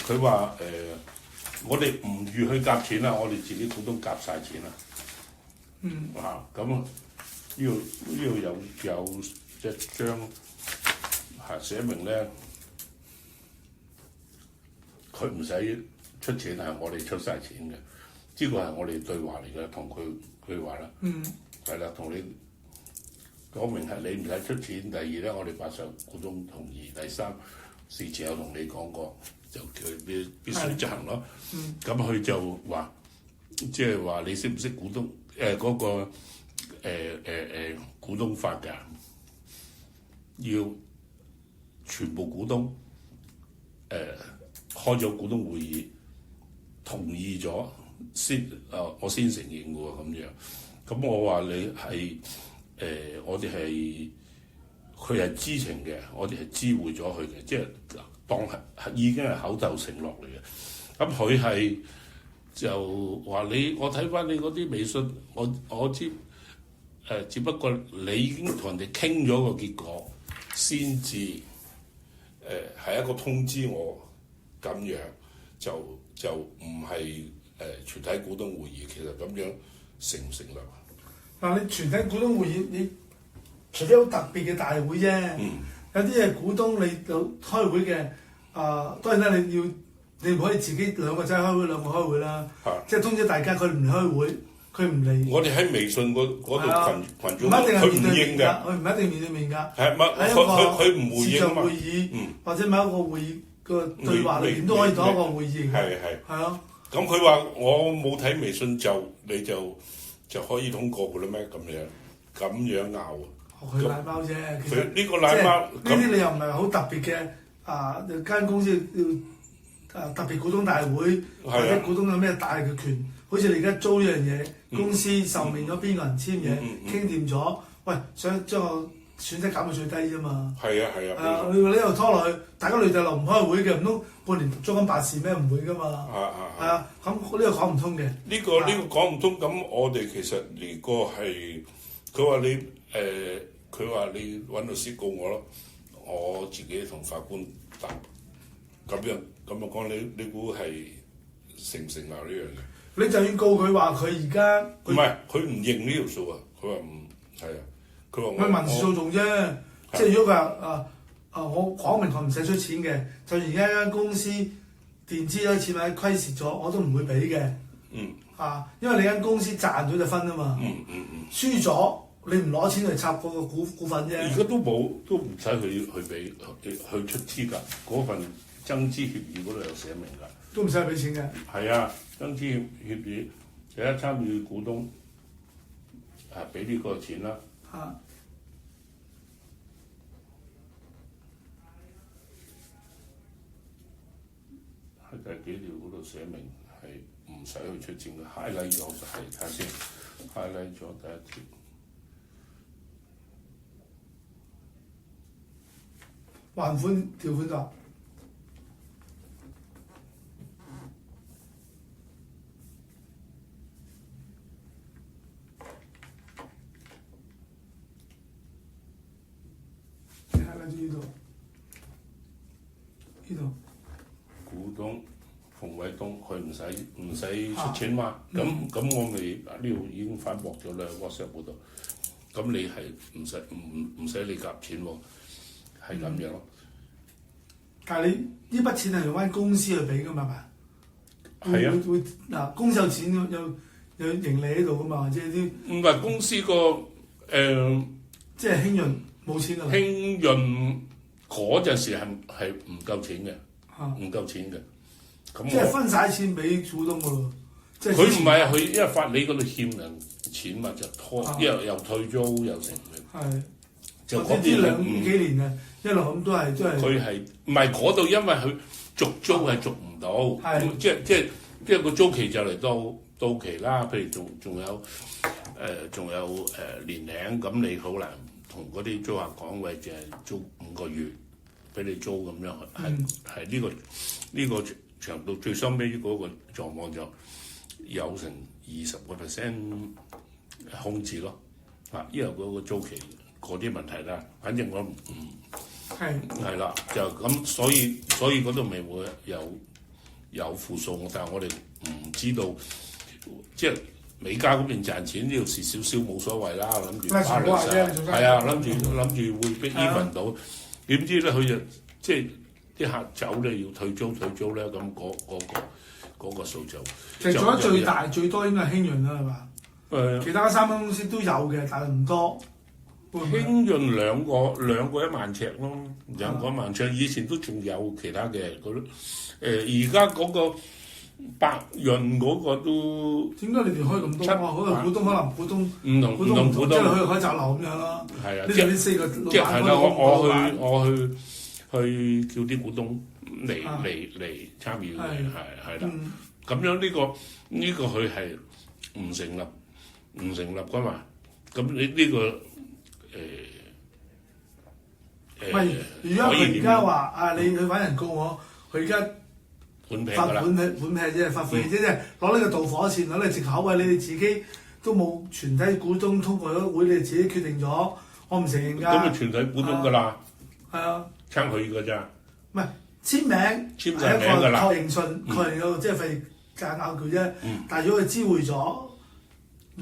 Speaker 1: 佢話我哋唔預去夾錢啦，我哋自己股東夾晒錢啦。咁呢度有一張寫明咧，佢唔使出錢，係我哋出晒錢嘅。呢個係我哋對話嚟嘅，同佢話啦。係啦，同你講明係你唔使出錢。第二咧，我哋80股東同意。第三，事前有同你講過，就叫佢必須執行咯。咁佢就話，即係話你識唔識股東嗰個股東法㗎？要全部股東開咗股東會議，同意咗先我先承認嘅喎咁樣。咁我話你係我哋係佢係知情嘅，我哋係知會咗佢嘅，即係當係已經係口頭承諾嚟嘅。咁佢係就話我睇翻你嗰啲微信，我知只不過你已經同人哋傾咗個結果，先至係一個通知我咁樣，就唔係全體股東會議。其實咁樣成唔成立？
Speaker 2: 嗱，你全體股東會議，你除咗好特別嘅大會啫，有啲嘢股東你有開會嘅，當然啦，你唔可以自己兩個仔開會，兩個開會啦，即係通知大家佢唔開會，佢唔嚟。我哋喺微信嗰度群組，佢唔應㗎，佢唔一定面對面㗎，喺一個視像會議，或者某一個會議個對話裏邊都可以當一個會議。係啊。咁佢話我冇睇微信你就可以通過㗎啦咩？咁樣拗佢奶貓啫，其實呢個奶貓呢啲你又唔係好特別嘅間公司要特別股東大會，或者股東有咩大嘅權，好似你而家租呢樣嘢，公司受命咗邊個人簽嘢，傾掂咗，喂，想將個損失減到最低啫嘛。係啊。你呢度拖落去，大家累就落唔開會嘅，唔通半年租金白事咩？唔會噶嘛。係啊，咁呢個講唔通嘅。呢個講唔通，咁我哋其實呢個係佢話你揾律師告我咯，我自己同法官答咁樣講，你估係成唔成立呢樣嘢？你就算告佢話佢而家
Speaker 1: 唔係佢唔認呢條數啊，佢話唔係啊，佢話
Speaker 2: 佢民事訴訟啫，即係如果佢話我講明我唔使出錢嘅，就算而家間公司墊資咗錢或者虧蝕咗，我都唔會俾嘅。因為你間公司賺咗就分啊嘛。輸咗你唔攞錢嚟插嗰個股份啫。
Speaker 1: 而家都唔使去俾去出資㗎，嗰份增資協議嗰度有寫明㗎。
Speaker 2: 都唔使俾錢嘅。
Speaker 1: 係啊，增資協議有一參與股東俾呢個錢啦。喺第幾條嗰度寫明係唔使去出錢嘅，highlight咗就係睇下先 ，highlight 咗第一條。
Speaker 2: 還款條款就呢度。
Speaker 1: 股東馮偉東佢唔使出錢嘛，咁我咪呢度已經反駁咗啦 WhatsApp 嗰度，咁你係唔使你夾錢喎，係咁樣咯。
Speaker 2: 但係你呢筆錢係用翻公司去俾㗎嘛？係啊，會嗱公司有錢有盈利喺度㗎嘛，即係啲
Speaker 1: 唔係公司個
Speaker 2: 即係興潤冇錢㗎。
Speaker 1: 興潤嗰陣時係唔夠錢嘅，唔夠錢嘅。咁
Speaker 2: 即係分晒錢俾股東㗎咯。
Speaker 1: 佢唔係佢因為法理嗰度欠人錢嘛，就拖，又退租又成嘅。係。就嗰啲
Speaker 2: 呢幾年啊，一路咁都係。
Speaker 1: 佢係唔係嗰度？因為佢續租係續唔到，即係個租期就嚟到期啦。譬如仲有年零，咁你好難同嗰啲租客講喂，淨係租5個月俾你租咁樣，係呢個長度最收尾嗰個狀況就有成20% 空置咯。因為嗰個租期。嗰啲問題啦，反正我係啦，就咁，所以嗰度咪會有負數，但係我哋唔知道，即係美加嗰邊賺錢呢度蝕少少冇所謂啦，諗住巴律曬，係啊，諗住會逼 even 到，點知咧佢就即係啲客走咧要退租咧，咁嗰個數就
Speaker 2: 其實做得最大最多應該係興潤啦，係嘛？其他3間公司都有嘅，但係唔多。
Speaker 1: 興潤兩個1萬尺咯，2個1萬尺，以前都仲有其他嘅嗰啲，而家嗰個百潤嗰個都
Speaker 2: 點解你哋開咁多啊？可能股東
Speaker 1: 唔同股東，
Speaker 2: 即係可以開閘樓咁樣咯。
Speaker 1: 係啊，
Speaker 2: 即係呢4個
Speaker 1: 即係係啦，我去叫啲股東嚟參與嘅，係啦。咁樣呢個佢係唔成立㗎嘛？咁你呢個
Speaker 2: 如果佢而家話你去揾人告我，佢而家發盤劈啫，發晦氣啫，即係攞呢個導火線，攞呢個藉口啊！你哋自己都冇全體股東通過咗會，你哋自己決定咗，我唔承認㗎。
Speaker 1: 咁咪全體股東㗎啦。
Speaker 2: 係啊。
Speaker 1: 撐佢㗎咋？
Speaker 2: 唔係簽名係一個確認信，確認咗即係費夾拗撬啫。但係如果佢知會咗，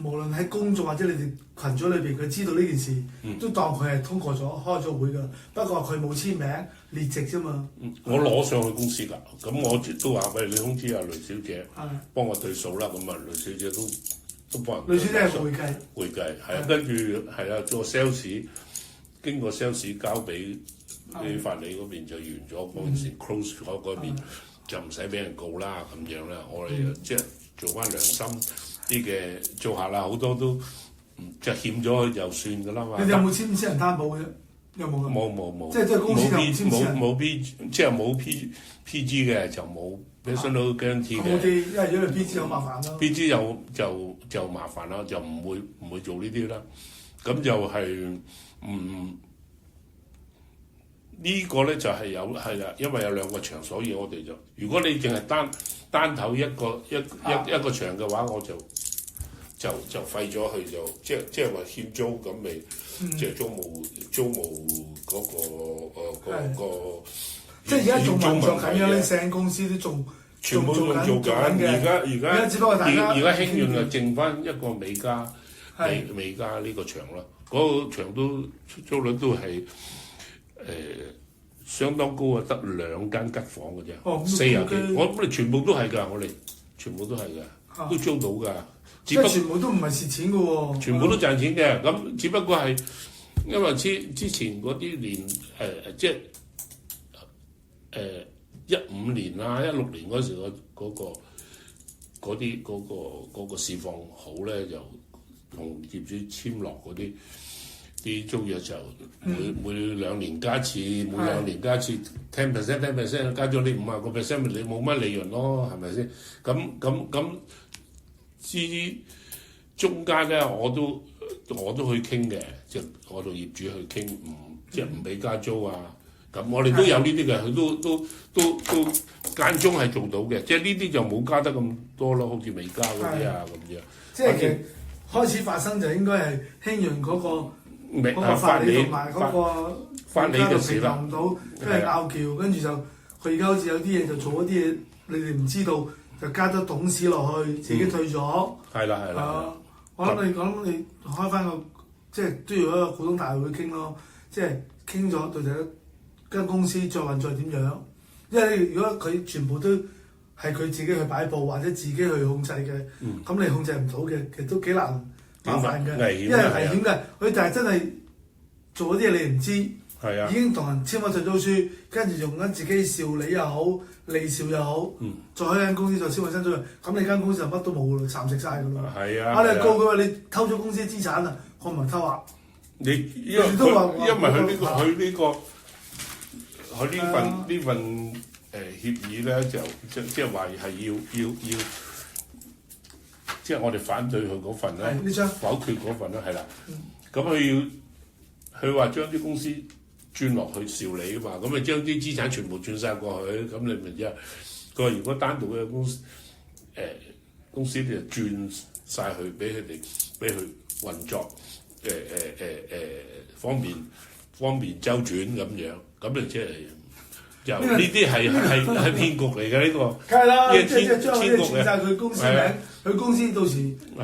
Speaker 2: 無論喺公眾或者你哋群組裏邊，佢知道呢件事，都當佢係通過咗開咗會㗎。不過佢冇簽名列席啫嘛。
Speaker 1: 我攞上去公司㗎，咁我都話喂，你通知阿雷小姐幫我對數啦。咁啊，雷小姐都幫人。
Speaker 2: 雷小姐係
Speaker 1: 會計係啊，跟住係啦，做 sales 經過 sales 交俾啲法理嗰邊就完咗嗰件事 close 咗嗰邊，就唔使俾人告啦咁樣啦。我哋即係做翻良心啲嘅租客啦，好多都即係欠咗就算㗎啦嘛。
Speaker 2: 你哋有冇簽私人擔保嘅？有冇啊？
Speaker 1: 冇。
Speaker 2: 即係公司
Speaker 1: 冇 P 即係冇 PG 嘅就冇 personal guarantee 嘅。
Speaker 2: 因為如果 PG 好麻煩咯。
Speaker 1: PG 就麻煩啦，就唔會做呢啲啦。咁就係呢個咧就係係啦，因為有2個場，所以我哋就如果你淨係單頭一個場嘅話，我就廢咗佢，就即係話欠租咁咪即係租務嗰個
Speaker 2: 即係而家仲運作緊樣咧，成公司都仲
Speaker 1: 全部仲做緊。而家
Speaker 2: 只不過大家
Speaker 1: 而家興潤就剩翻一個美加呢個場咯。嗰個場都出租率都係相當高啊，得2間吉房嘅啫，40幾。我哋全部都係㗎，我哋全部都係㗎，都租到㗎。
Speaker 2: 即係全部都唔係蝕錢嘅喎。
Speaker 1: 全部都賺錢嘅，咁只不過係因為之前嗰啲年即係15年啊、16年嗰時嗰個市況好咧，就同業主簽落嗰啲租約就每2年加一次，每2年加一次 10%，加咗你50%，你冇乜利潤咯，係咪先？咁至中間咧，我都去傾嘅，即係我同業主去傾，即係唔俾加租啊。咁我哋都有呢啲嘅，佢都間中係做到嘅，即係呢啲就冇加得咁多咯，好似未加嗰啲啊咁樣。
Speaker 2: 即係其實開始發生就應該係興潤嗰個法理同埋嗰個
Speaker 1: 法理嘅事啦，
Speaker 2: 平衡唔到，跟住拗撬，跟住就佢而家好似有啲嘢就做一啲嘢，你哋唔知道就加咗董事落去，自己退咗。係啦。我諗你開翻個即係都要一個股東大會傾咯，即係傾咗對第一間公司再運作點樣？因為如果佢全部都係佢自己去擺佈或者自己去控制嘅，咁你控制唔到嘅，其實都幾難麻煩嘅，因為危險嘅。佢就係真係做嗰啲嘢你唔知，已經同人簽咗出租書，跟住用緊自己兆理又好、利兆又好，再開間公司再簽個新租約，咁你間公司就乜都冇㗎啦，蠶食晒㗎啦。你告佢話你偷咗公司資產啊，我唔係偷啊。因為佢呢份協議咧，即係話係要，即係我哋反對佢嗰份咧，否決嗰份咧，係啦。咁佢話將啲公司轉落去兆理啊嘛，咁咪將啲資產全部轉晒過去，咁你咪即係佢話如果單獨嘅公司就轉晒去俾佢運作，方便周轉咁樣，咁就即係就呢啲係騙局嚟嘅呢個。梗係啦，即係將啲轉晒佢公司名，佢公司到時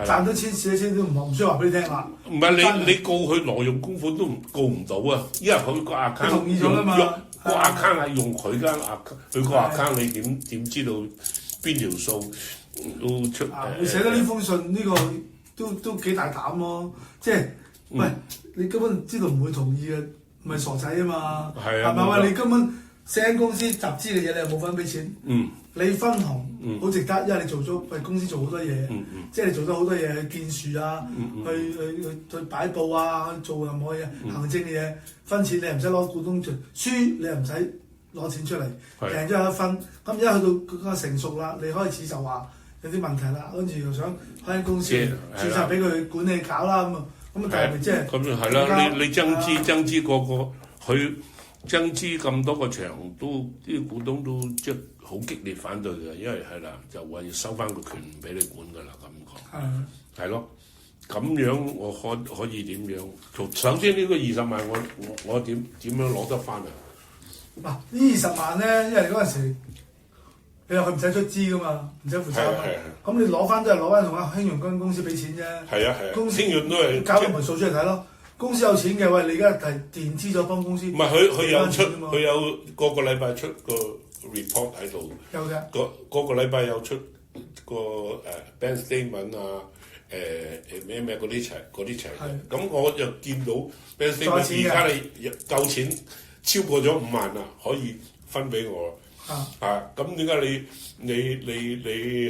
Speaker 2: 賺到錢蝕咗錢都唔需要話俾你聽啦。唔係你告佢挪用公款都告唔到啊，因為佢個 account 同意咗啦嘛，個 account 係用佢間 account，佢個 account 你點知道邊條數都出？你寫得呢封信呢個都幾大膽咯，即係喂你根本知道唔會同意嘅。唔係傻仔啊嘛，係咪話你根本4間公司集資嘅嘢你又冇份俾錢，你分紅好值得，因為你做咗為公司做好多嘢，即係你做咗好多嘢去建樹啊，去擺佈啊，去做任何嘢行政嘅嘢，分錢你又唔使攞股東證，輸你又唔使攞錢出嚟，贏咗有一分，咁而家去到嗰個成熟啦，你開始就話有啲問題啦，跟住又想開間公司註冊俾佢管理搞啦咁啊。咁但係咪即係咁就係啦？你增資佢增資咁多個場，都啲股東都即係好激烈反對嘅，因為係啦，就話要收翻個權唔俾你管㗎啦，咁講係咯。咁樣我可以點樣？首先呢個20萬我點樣攞得翻啊？嗱，呢20萬咧，因為嗰陣時你話佢唔使出資㗎嘛，唔使負責嘛。咁你攞翻都係攞翻同阿興潤間公司俾錢啫。係啊。公司興潤都係交個盤數出嚟睇咯。公司有錢嘅，喂，你而家係墊資咗幫公司。唔係佢有個禮拜出個 report 喺度。有嘅。個禮拜有出個bank statement 啊，咩嗰啲齊嘅。咁我就見到 bank statement 而家你夠錢超過咗5萬啦，可以分俾我。咁點解你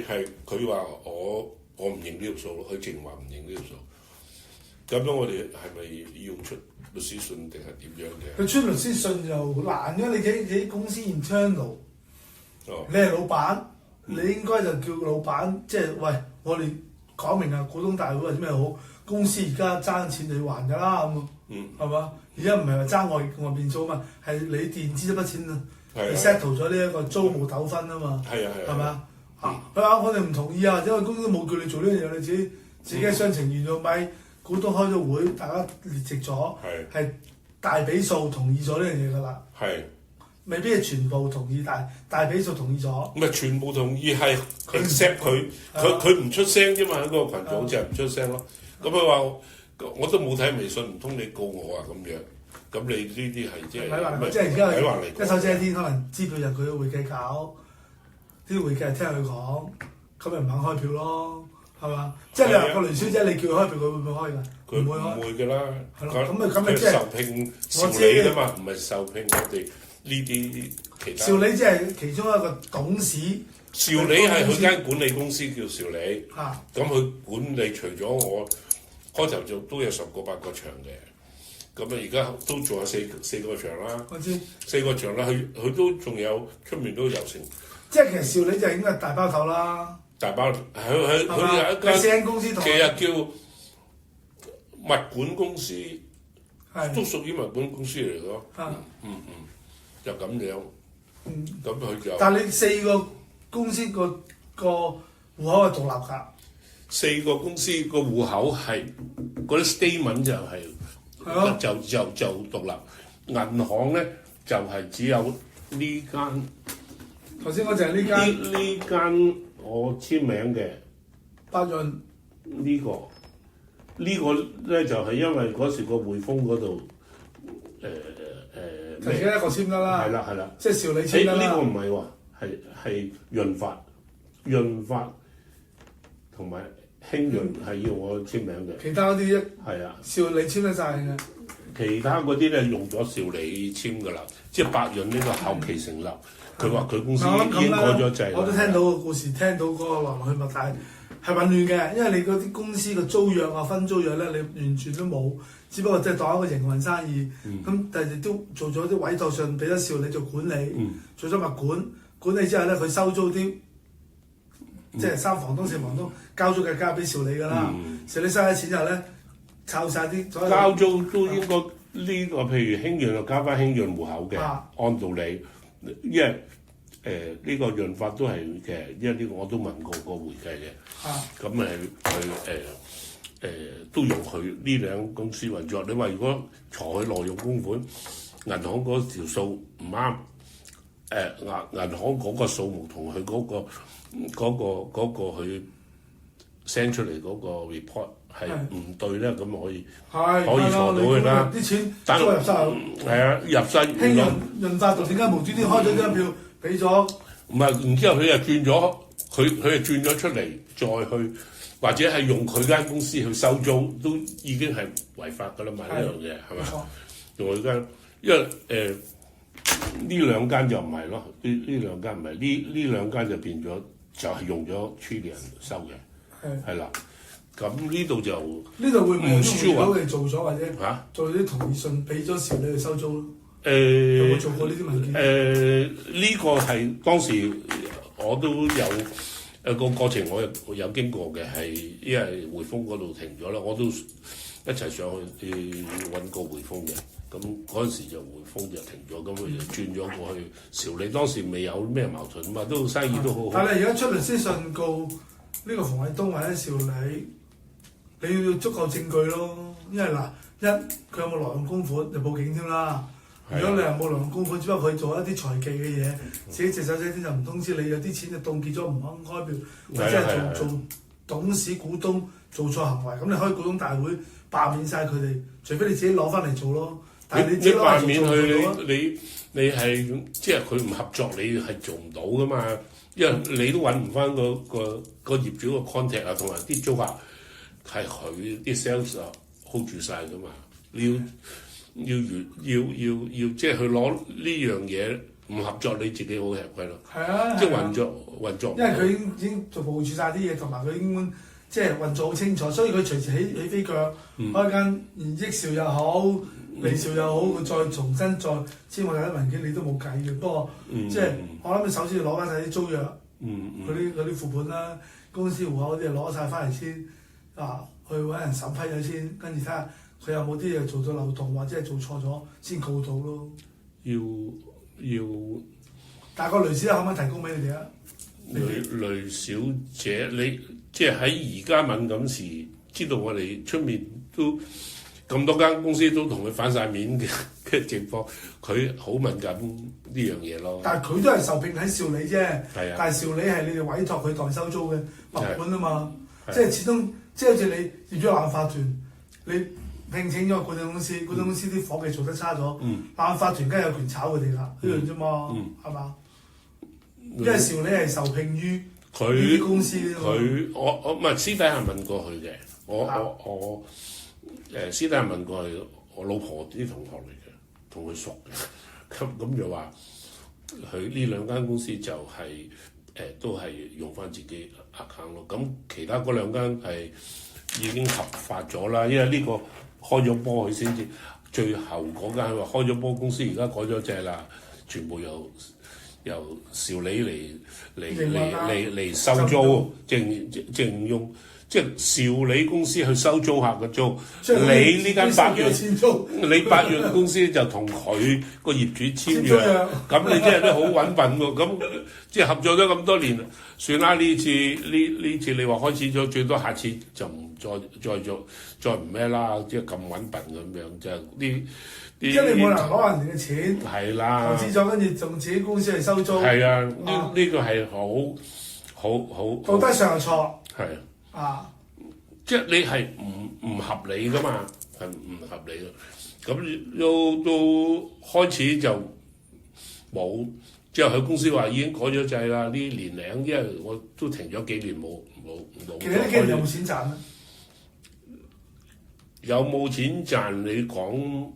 Speaker 2: 係佢話我唔認呢條數咯？佢淨話唔認呢條數。咁樣我哋係咪要出律師信定係點樣嘅？佢出律師信就難嘅，你喺公司 internal，你係老闆，你應該就叫老闆，即係喂，我哋講明啊，股東大會或者咩好，公司而家爭錢就要還㗎啦咁啊，係嘛？而家唔係話爭外邊數啊嘛，係你墊資一筆錢啊，你 settle 咗呢一個租務糾紛啊嘛，係咪啊？佢話我哋唔同意啊，因為公司都冇叫你做呢樣嘢，你自己雙情願咗咪？股東開咗會，大家列席咗，係大比數同意咗呢樣嘢㗎啦。未必係全部同意，大比數同意咗。
Speaker 1: 唔係全部同意係 accept 佢唔出聲啫嘛，喺嗰個群組就係唔出聲咯。咁佢話我都冇睇微信，唔通你告我啊咁樣？咁你呢啲係即係
Speaker 2: 即係而家一手遮天，可能支票日佢嘅會計搞，啲會計聽佢講，咁咪唔肯開票咯，係嘛？即係你話個雷小姐，你叫佢開票，佢會唔會開㗎？
Speaker 1: 佢唔會㗎啦。
Speaker 2: 係咯，咁咪即係
Speaker 1: 受聘邵理㗎嘛，唔係受聘我哋呢啲其他。
Speaker 2: 邵理即係其中一個董事。
Speaker 1: 邵理係佢間管理公司叫邵理。咁佢管理除咗我開頭就都有10個8個場嘅。咁啊，而家都仲有四個場啦。
Speaker 2: 我知
Speaker 1: 4個場啦，佢都仲有出面都有成。
Speaker 2: 即係其實邵理就應該係大包頭啦。
Speaker 1: 大包佢有一間
Speaker 2: 私人公司，
Speaker 1: 其實叫物管公司，都屬於物管公司嚟咯。就咁樣。咁佢就。
Speaker 2: 但係你4個公司個戶口係獨立㗎。
Speaker 1: 4個公司個戶口係嗰啲 statement 就係。就獨立，銀行咧就係只有呢間。
Speaker 2: 頭先嗰就係呢間。
Speaker 1: 呢間我簽名嘅。
Speaker 2: 百潤。呢個
Speaker 1: 咧就係因為嗰時個匯豐嗰度
Speaker 2: 自己一個簽得啦。
Speaker 1: 係啦。
Speaker 2: 即係邵理簽得啦。
Speaker 1: 呢個唔係喎，係潤發同埋。興潤係要我簽名嘅，
Speaker 2: 其他嗰啲
Speaker 1: 係啊，
Speaker 2: 邵理簽得晒嘅。
Speaker 1: 其他嗰啲咧用咗邵理簽㗎啦，即係百潤呢個後期成立，佢話佢公司已經改咗制。
Speaker 2: 我都聽到個故事，聽到嗰個來來去去，但係混亂嘅，因為你嗰啲公司嘅租約啊、分租約咧，你完全都冇，只不過即係當一個營運生意。咁但係亦都做咗啲委託信俾咗邵理做管理，做咗物管理之後咧，佢收租啲。即係3房東4房東交租嘅交俾邵理㗎啦，邵理收咗錢之後咧，湊晒啲。
Speaker 1: 交租都應該呢個，譬如興潤就交翻興潤戶口嘅，按道理，因為呢個潤發都係嘅，因為呢個我都問過個會計嘅，咁佢都用佢呢兩公司運作。你話如果財去挪用公款，銀行嗰條數唔啱，銀行嗰個數目同佢嗰個佢 send 出嚟嗰個 report 係唔對咧，咁可以錯到佢啦。
Speaker 2: 啲錢都入晒。
Speaker 1: 係啊，入晒。
Speaker 2: 興潤發度點解無端端開咗張票俾咗？
Speaker 1: 唔係，然之後佢又轉咗，佢又轉咗出嚟，再去或者係用佢間公司去收租，都已經係違法㗎啦嘛，呢樣嘢係嘛？用佢間，因為呢兩間就唔係咯，呢兩間唔係，呢兩間就變咗。就係用咗 Trillion 收嘅，係啦。咁呢度就
Speaker 2: 會唔會都你做咗或者做啲同意信俾咗邵理去收租咯？有冇做過呢啲文件？
Speaker 1: 呢個係當時我都有個過程，我有經過嘅，係因為匯豐嗰度停咗啦，我都一齊上去揾個匯豐嘅。咁嗰陣時就匯豐就停咗，咁佢就轉咗過去邵理。當時未有咩矛盾嘛，都生意都好好。
Speaker 2: 但係而家出律師信告呢個馮偉東或者邵理，你要足夠證據咯。因為嗱，佢有冇挪用公款就報警添啦。如果你係冇挪用公款，只不過佢做一啲財技嘅嘢，自己隻手遮天就唔通知你有啲錢就凍結咗唔肯開票，或者係做董事股東做錯行為，咁你開股東大會罷免晒佢哋，除非你自己攞翻嚟做咯。但係你
Speaker 1: 罷免佢，你係即係佢唔合作，你係做唔到噶嘛？因為你都揾唔翻個業主個 contact 啊，同埋啲租客係佢啲 sales 啊 hold 住晒噶嘛。你要即係去攞呢樣嘢唔合作，你自己好吃虧咯。係啊，即係運作。因為
Speaker 2: 佢已經做部署晒啲嘢，同埋佢已經即係運作好清楚，所以佢隨時起飛腳，開間益兆又好。利兆又好，佢再重新再簽我啲文件，你都冇計嘅。不過即係我諗，你首先要攞翻晒啲租約，嗰啲副本啦、公司戶口嗰啲攞晒翻嚟先，去揾人審批咗先，跟住睇下佢有冇啲嘢做咗漏洞或者係做錯咗，先告到咯。
Speaker 1: 要。
Speaker 2: 但係個雷小姐可唔可以提供俾你哋啊？
Speaker 1: 雷小姐，你即係喺而家敏感時，知道我哋出面都。咁多間公司都同佢反晒面嘅，嘅情況，佢好敏感呢樣嘢咯。
Speaker 2: 但係佢都係受聘喺兆理啫，
Speaker 1: 係啊，
Speaker 2: 但係兆理係你哋委託佢代收租嘅物管啊嘛，即係始終即係好似你業主立案法團，你聘請咗個管理公司，管理公司啲伙計做得差咗，立案法團梗係有權炒佢哋啦，一樣啫嘛，係嘛？因為兆理係受聘於呢啲公司
Speaker 1: 我唔係私底下問過佢嘅，我私底下問過佢，我老婆啲同學嚟嘅，同佢熟嘅，咁就話佢呢兩間公司就係、都係用翻自己 account 咯，咁其他嗰兩間係已經合法咗啦，因為呢個開咗波佢先至，最後嗰間話開咗波公司而家改咗隻啦，全部由兆理嚟收租，淨用即係兆理公司去收租客嘅租，你呢間百潤，你百潤公司就同佢個業主簽約，咁你真係都好穩笨喎。咁即係合作咗咁多年，算啦，呢次你話開始咗，最多下次就唔再做，再唔咩啦，即係咁穩笨咁樣就呢。
Speaker 2: 即係你冇能攞人哋嘅錢，
Speaker 1: 係啦，
Speaker 2: 投資咗跟住仲自己公司去收租，
Speaker 1: 係啊，呢個係好
Speaker 2: 道德上係錯，
Speaker 1: 係
Speaker 2: 啊，
Speaker 1: 即係你係唔合理噶嘛，係唔合理嘅。咁都開始就冇，之後佢公司話已經改咗制啦，呢年零，因為我都停咗幾年冇。
Speaker 2: 其實呢幾年有冇錢賺咧？
Speaker 1: 有冇錢賺？你講？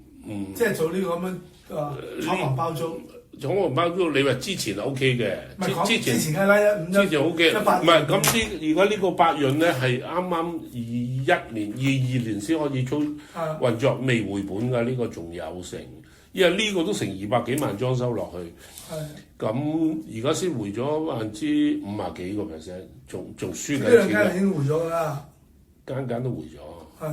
Speaker 2: 即係做呢個咁樣廠房包租，
Speaker 1: 廠房包租你話之前係 O K 嘅，之前
Speaker 2: 係啦151，
Speaker 1: 之前 O K，唔係咁而家呢個百潤咧係啱啱22年先開始運作，未回本㗎，呢個仲有成，因為呢個都成200幾萬裝修落去，咁而家先回咗50幾個%，仲輸緊錢。
Speaker 2: 呢兩間已經回咗㗎啦，
Speaker 1: 間都回咗。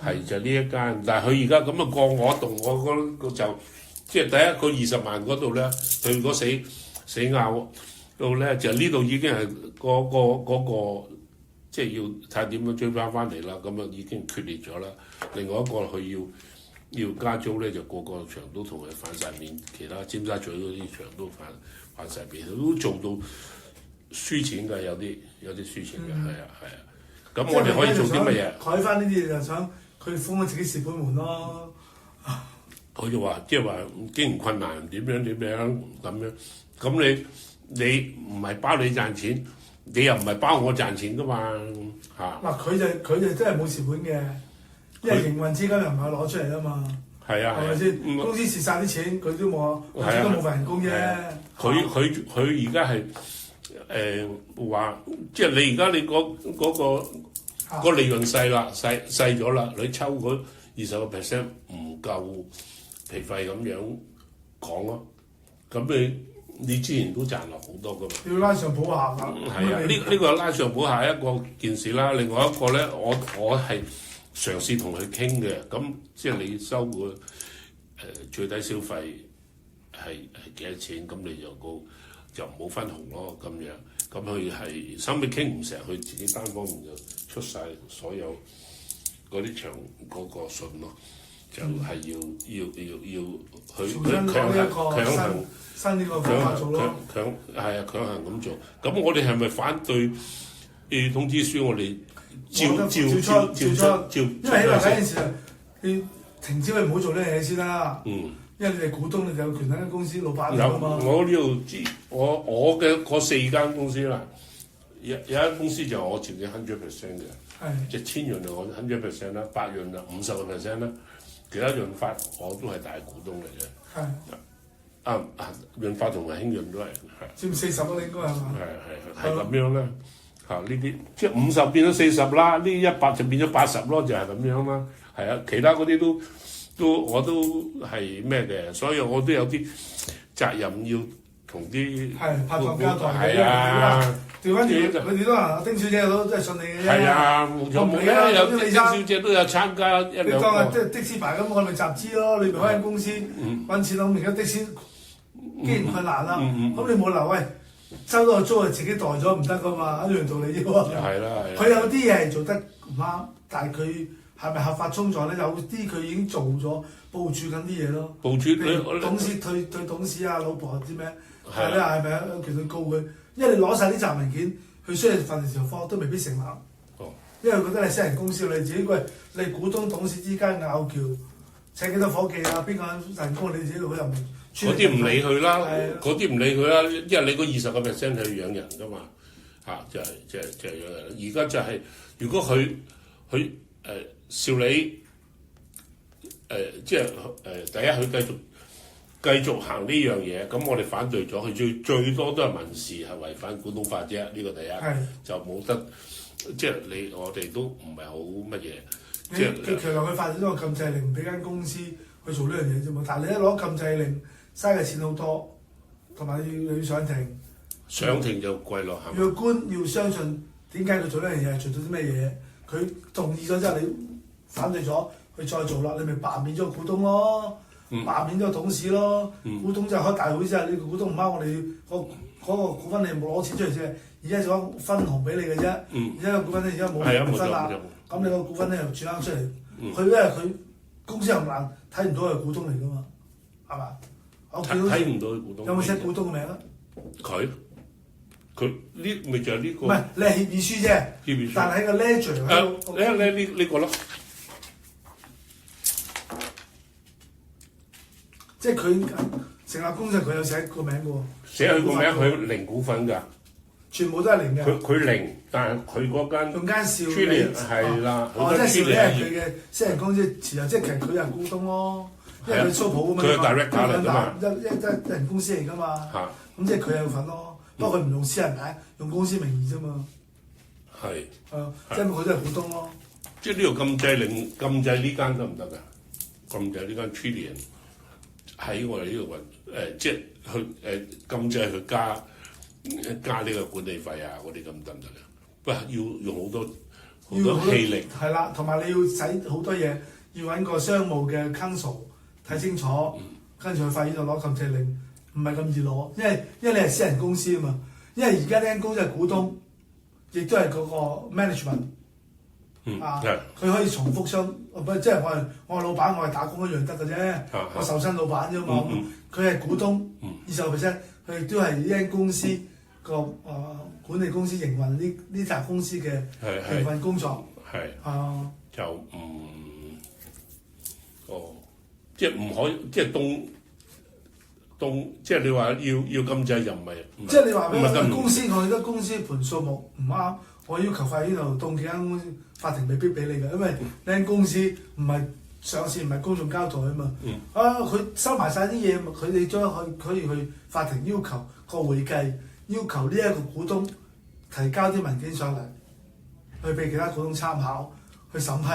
Speaker 1: 係就呢一間，但係佢而家咁啊過我棟，我嗰個就即係第一個20萬嗰度咧，佢如果死拗到咧，就呢度已經係嗰個即係要睇下點樣追翻嚟啦。咁啊已經決裂咗啦。另外一個佢要加租咧，就個場都同佢反晒面，其他尖沙咀嗰啲場都反晒面，佢都做到輸錢㗎，有啲輸錢嘅，係啊。咁我哋可以做啲乜嘢？
Speaker 2: 改翻呢啲就想。佢封咗自己蝕本門咯，
Speaker 1: 佢就話即係話經營困難點樣咁樣，咁你唔係包你賺錢，你又唔係包我賺錢噶嘛嚇。嗱
Speaker 2: 佢就真係冇蝕本嘅，因為營運資金又唔係攞出嚟啊嘛。係啊，係咪先？公司蝕晒啲錢，佢都冇，或者都冇份人工啫。
Speaker 1: 佢而家係話，即係你而家你個利潤細啦，細咗啦，你抽嗰20% 唔夠皮費咁樣講咯，咁你之前都賺落好多噶嘛。
Speaker 2: 要拉上補下㗎。
Speaker 1: 係啊，呢個拉上補下一個件事啦，另外一個咧，我係嘗試同佢傾嘅，咁即係你收個最低消費係幾多錢，咁你就唔好分紅咯咁樣。咁佢係收尾傾唔成，佢自己單方面就出晒所有嗰啲場嗰個信咯，就係要佢強行
Speaker 2: 新呢個方法做咯，
Speaker 1: 強行咁做。咁我哋係咪反對通知書？我哋照出，
Speaker 2: 因為起碼第一件事你停止佢唔好做呢樣嘢先啦。因為你哋股東，你就有權喺間公司老闆嚟啊嘛。
Speaker 1: 我呢度知，我嘅嗰4間公司啦，有一間公司就我自己100% 嘅，即係千潤就我100% 啦，百潤就50% 啦，其他潤發我都係大股東嚟嘅。潤發同埋興潤都係。
Speaker 2: 佔40咯，應該係嘛？
Speaker 1: 係咁樣啦。呢啲即係50變咗40啦，呢100就變咗80咯，就係咁樣啦。係啊，其他嗰啲我都係咩嘅，所以我都有啲責任要同啲
Speaker 2: 拍檔交代
Speaker 1: 嘅。
Speaker 2: 調翻轉，佢哋都話丁小姐都真係信你嘅啫。
Speaker 1: 係啊，冇錯嘅，有啲丁小姐都有參加一兩個。
Speaker 2: 你當係即係的士牌咁，我咪集資咯。你咪開間公司揾錢咯。而家的士經營困難啦，咁你冇留喂收到個租係自己代咗唔得噶嘛，一樣道理啫喎。
Speaker 1: 係啦。
Speaker 2: 佢有啲嘢係做得唔啱，但係佢係咪合法衝撞咧？有啲佢已經做咗部署緊啲嘢咯。
Speaker 1: 部署
Speaker 2: 董事退董事啊，老婆知咩？係咧係咪啊？其實告佢，因為你攞晒啲雜文件去商業法庭上科都未必成立。因為覺得你私人公司，你自己你股東董事之間拗撬，請幾多伙計啊？邊個人工你自己佢又唔
Speaker 1: 嗰啲唔理佢啦，嗰啲唔理佢啦，因為你嗰20%係養人㗎嘛，就係養人。而家就係、如果佢笑你第一佢繼續行呢樣嘢，咁我哋反對咗，佢最多都係民事係違反股東法啫，呢個第一就冇得。我哋都唔係好乜嘢，
Speaker 2: 佢其實佢發咗個禁制令俾間公司去做呢樣嘢啫嘛。但係你一攞禁制令，嘥嘅錢好多，同埋你要上庭，
Speaker 1: 上庭就貴咯，係咪？
Speaker 2: 要官要相信點解佢做呢樣嘢係做到啲咩嘢？佢同意咗之後，你反對咗，佢再做啦，你咪罷免咗個股東咯，罷免咗個董事咯。股東就開大會之後，你個股東唔啱我哋嗰個股份，你冇攞錢出嚟啫。而家就講分紅俾你嘅啫，而家個股份咧而家冇分啦，咁你個股份咧又轉翻出嚟，佢因為佢公司又難睇唔到係股東嚟噶嘛，係嘛？我見到
Speaker 1: 睇唔到佢股東。
Speaker 2: 有冇寫股東嘅名啊？
Speaker 1: 佢呢咪就係呢個？
Speaker 2: 唔係你係協議書啫，協議書但係喺個 ledger
Speaker 1: 呢個咯，
Speaker 2: 即係佢成立公司佢有寫個名嘅喎，
Speaker 1: 寫佢個名佢零股份㗎。
Speaker 2: 全部都係零嘅。
Speaker 1: 佢零，但係佢嗰間
Speaker 2: 用間少
Speaker 1: 理係啦，
Speaker 2: 即係少理係佢嘅私人公司持有，即係其實佢係股東咯，因為佢租鋪㗎嘛，
Speaker 1: 佢係 director 嚟㗎嘛，
Speaker 2: 一人公司嚟㗎嘛，咁即係佢有份咯。不過佢唔用私人名，用公司名義啫嘛。
Speaker 1: 係。
Speaker 2: 即係佢都係股東咯。
Speaker 1: 即係呢個禁制令，禁制呢間得唔得㗎？禁制呢間 Trillion 喺我哋呢度即係去禁制佢加呢個管理費啊，嗰啲咁得唔得㗎？不過要用好多氣力。
Speaker 2: 係啦，同埋你要使好多嘢，要揾個商務嘅 counsel 睇清楚，跟住去法院度攞禁制令，唔係咁易攞，因為你係私人公司啊嘛。因為而家呢間公司係股東，亦都係嗰個 management。佢可以重複即係我係老闆，我係打工一樣得嘅啫。我受薪老闆啫嘛。佢係股東20%，佢亦都係呢間公司個管理公司營運呢扎公司嘅營運工作。
Speaker 1: 就即係唔可以，即係即係你話要禁制又唔係。
Speaker 2: 即係你話俾我公司，我覺得公司盤數目唔啱，我要求法院度凍幾間公司，法庭未必俾你嘅，因為呢間公司唔係上市，唔係公眾交代啊嘛。佢收埋晒啲嘢，佢哋將可以去法庭要求個會計，要求呢一個股東提交啲文件上嚟，去俾其他股東參考，去審批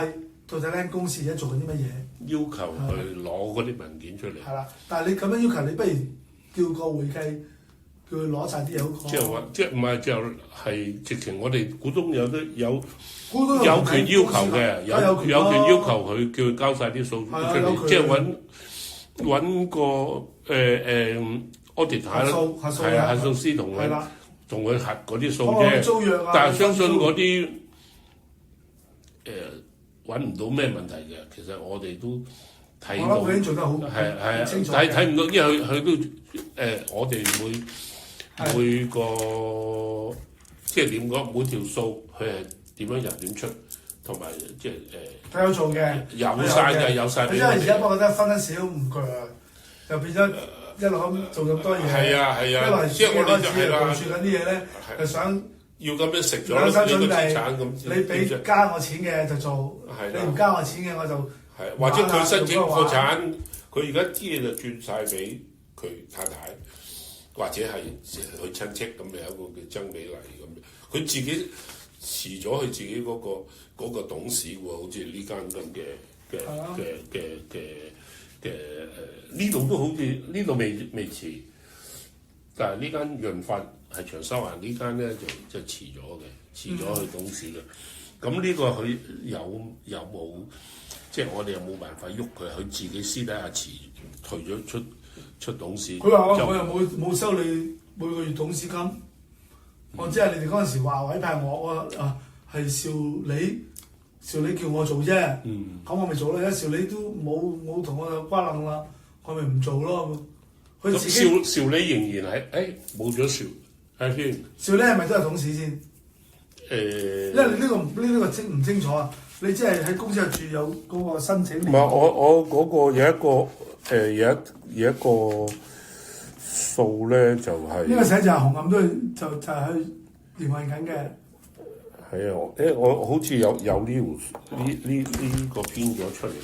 Speaker 2: 到底呢間公司而家做緊啲乜嘢。
Speaker 1: 要求去攞嗰啲文件出嚟。
Speaker 2: 係啦，但係你咁樣要求，你不如叫個會計叫佢攞晒啲嘢好過。
Speaker 1: 即係話，即係唔係就係直情我哋股東有權要求嘅，有權要求佢叫佢交晒啲數出嚟，即係揾個auditor 核數師同佢核嗰啲數啫。但係相信嗰啲揾唔到咩問題嘅，其實我哋都睇到。
Speaker 2: 我已經做得好清楚。
Speaker 1: 睇唔到，因為佢都我哋每個即係點講，每條數佢係點樣入點出，同埋即係
Speaker 2: 佢有做嘅，
Speaker 1: 有晒嘅，有晒。
Speaker 2: 因為而家我覺得分得少唔鋸，就變咗一路咁做咁多嘢。
Speaker 1: 係啊，
Speaker 2: 因為
Speaker 1: 即係我哋就係啦，
Speaker 2: 部署緊啲嘢咧，就想
Speaker 1: 要咁樣食咗
Speaker 2: 兩手準備。
Speaker 1: 咁，
Speaker 2: 你俾加我錢嘅就做，你唔加我錢嘅我就
Speaker 1: 或者佢申請破產，佢而家啲嘢就轉晒俾佢太太，或者係佢親戚咁，有一個叫曾美麗咁，佢自己辭咗佢自己嗰個董事喎，好似呢間咁嘅呢度都好似呢度未辭，但係呢間潤發係長沙灣呢間咧就辭咗嘅，辭咗佢董事嘅。咁呢個佢有冇即係我哋又冇辦法喐佢，佢自己私底下退咗出董事。
Speaker 2: 佢話我又冇收你每個月董事金，我只係你哋嗰陣時話委派我係邵李邵理叫我做啫，咁我咪做咯。而家邵理都冇同我有瓜楞啦，我咪唔做咯。佢自己
Speaker 1: 邵理仍然係冇咗係先。
Speaker 2: 邵理係咪都係董事先？因為你呢個清唔清楚啊？你即係喺公司入住有嗰個申請。唔
Speaker 1: 係我嗰個有一個有一個數咧，就係
Speaker 2: 呢個寫就係紅磡都就係去營運緊嘅。
Speaker 1: 係啊，我好似有呢個編咗出嚟嘅。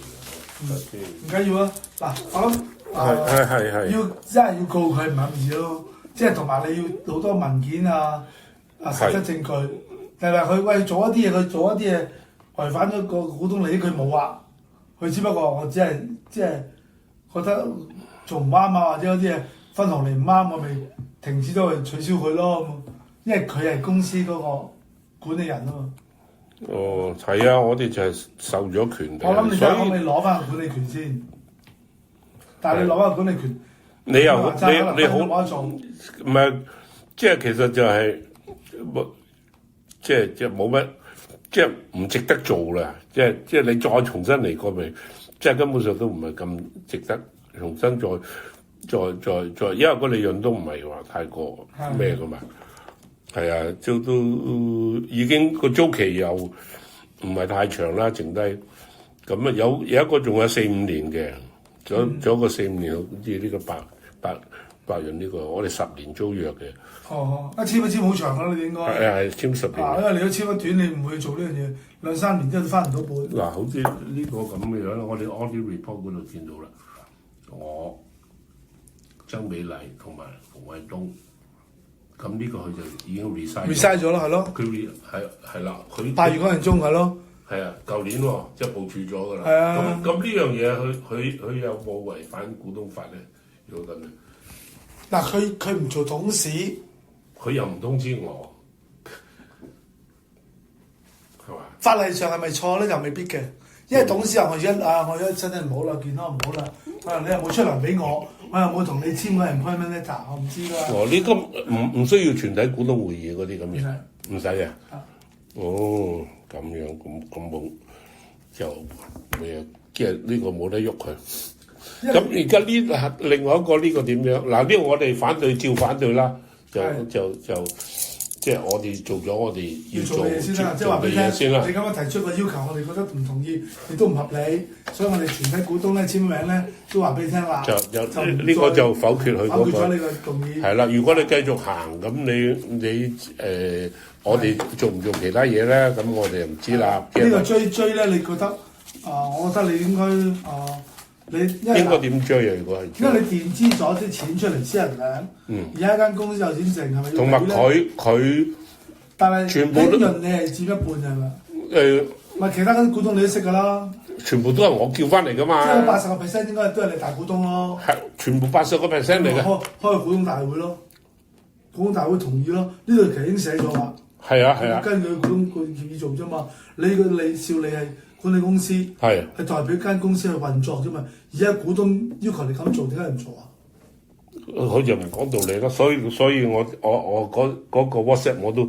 Speaker 2: 唔緊要啊！嗱，我諗
Speaker 1: 係
Speaker 2: 要真係要告佢唔係咁易咯，即係同埋你要好多文件啊實質證據。但係佢做一啲嘢，違反咗個股東利益，佢冇啊。佢只不過我只係即係覺得做唔啱啊，或者有啲嘢分紅嚟唔啱，我咪停止咗佢，取消佢咯。因為佢係公司嗰個管理人啊嘛。
Speaker 1: 哦，係啊，我哋就係受咗權力。
Speaker 2: 我諗你睇下可唔可以攞翻個管理權先？但係你攞翻個管理權，
Speaker 1: 你又你好
Speaker 2: 冇得做。
Speaker 1: 唔係，即係其實就係即係冇乜，即係唔值得做啦。即係你再重新嚟過咪，即係根本上都唔係咁值得重新再，因為個利潤都唔係話太過咩噶嘛。係啊，都已經個租期又唔係太長啦，剩低咁啊有一個仲有4-5年嘅，仲有個4-5年，好似呢個白潤呢個，我哋10年租約嘅。
Speaker 2: 哦，簽好長啦，你應該
Speaker 1: 係簽10年。
Speaker 2: 因為你都簽得短，你唔會做呢樣嘢，2-3年之後都翻唔到本。
Speaker 1: 嗱，好似呢個咁嘅樣啦，我哋 audit report 嗰度見到啦，我曾美麗同埋馮偉東。咁呢個佢就已經 resign
Speaker 2: 咗啦，係咯。
Speaker 1: 佢係啦，佢
Speaker 2: 8月嗰陣中係咯。
Speaker 1: 係啊，舊年喎，即係部署咗㗎啦。
Speaker 2: 係啊。
Speaker 1: 咁呢樣嘢，佢有冇違反股東法咧？如果咁樣，
Speaker 2: 嗱，佢唔做董事，
Speaker 1: 佢又唔通知我，係嘛？
Speaker 2: 法例上係咪錯咧？又未必嘅，因為董事我而家身體唔好啦，健康唔好啦，你又冇出糧俾我。我又冇同你簽嗰 employment letter， 我唔知啦。
Speaker 1: 呢個唔需要全體股東會議嗰啲咁嘢，唔使嘅。哦，咁樣咁冇就咩？即係呢個冇得喐佢。咁而家另外一個呢個點樣？嗱，呢個我哋照反對啦，就即係我哋做咗我哋要做嘅嘢先啦，即係話俾你聽。你咁樣提出個要求，我哋覺得唔同意，亦都唔合理，所以我哋全體股東咧簽名咧都話俾你聽啦。就呢個就否決佢嗰個。否決咗你個動議。係啦，如果你繼續行，咁你我哋做唔做其他嘢咧？咁我哋又唔知啦。
Speaker 2: 呢個追咧，你覺得我覺得你應該你應
Speaker 1: 該點追啊？如果係
Speaker 2: 因為你墊資咗啲錢出嚟，私人兩，而家間公司有錢剩，係咪要？
Speaker 1: 同埋佢，
Speaker 2: 但係
Speaker 1: 全部都
Speaker 2: 你係佔一半係咪？唔係其他嗰啲股東你都識㗎啦。
Speaker 1: 全部都係我叫翻嚟㗎嘛。
Speaker 2: 即係80%應該都係你大股東咯。
Speaker 1: 係全部80%嚟嘅。
Speaker 2: 開個股東大會咯，股東大會同意咯。呢度其實已經寫咗啦。
Speaker 1: 係啊。
Speaker 2: 根據股東個協議做啫嘛。你邵理係管理公司，係代表間公司去運作啫嘛。而家股東要求你咁做，點解唔做啊？
Speaker 1: 佢就唔講道理啦，所以我嗰個 WhatsApp 我都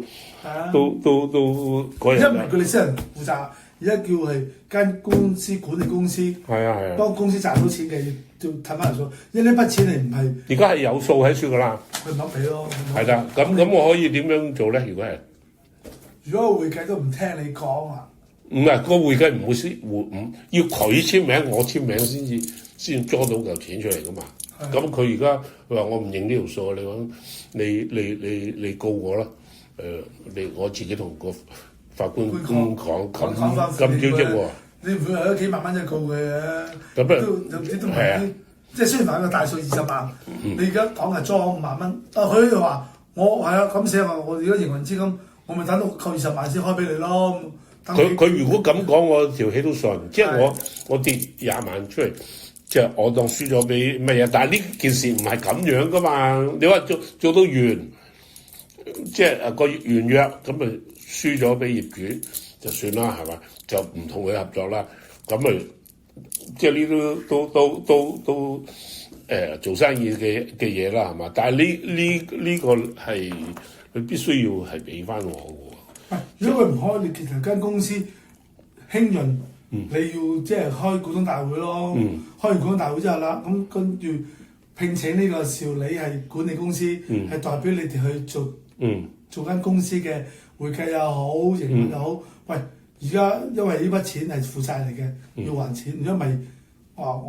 Speaker 1: 嗰日。
Speaker 2: 因為唔係叫你私人負責，而家叫係間公司管理公司。係啊。當公司賺到錢嘅，要睇翻人數。因為呢筆錢你唔係。而家係有數喺處㗎啦。佢唔肯俾咯。係啦，
Speaker 1: 咁我可以點樣做咧？如果
Speaker 2: 個會計都唔聽你講啊？
Speaker 1: 唔係個會計唔會要佢簽名，我簽名先捉到嚿錢出嚟㗎嘛。咁佢而家佢話我唔認呢條數，你講你告我啦。我自己同個法官講咁招積喎。
Speaker 2: 你唔會係幾萬蚊就告佢嘅。咁都唔係即係雖然話個大數20萬，你而家講係裝5萬蚊。佢就話我係啊咁寫話，我而家營運資金，我咪等到扣20萬先開俾你咯。
Speaker 1: 佢如果咁講，我條氣都順，即係我跌20萬出嚟，即係我當輸咗俾乜嘢？但係呢件事唔係咁樣噶嘛？你話做到完，即係個完約咁咪輸咗俾業主就算啦，係嘛？就唔同佢合作啦。咁咪即係呢都做生意嘅嘢啦，係嘛？但係呢個係佢必須要係俾翻我嘅。
Speaker 2: 如果佢唔開，你其實間公司興潤，你要即係開股東大會咯。開完股東大會之後啦，咁跟住聘請呢個兆理係管理公司，係代表你哋去做間公司嘅會計又好，營運又好。喂，而家因為呢筆錢係負債嚟嘅，要還錢，如果唔係，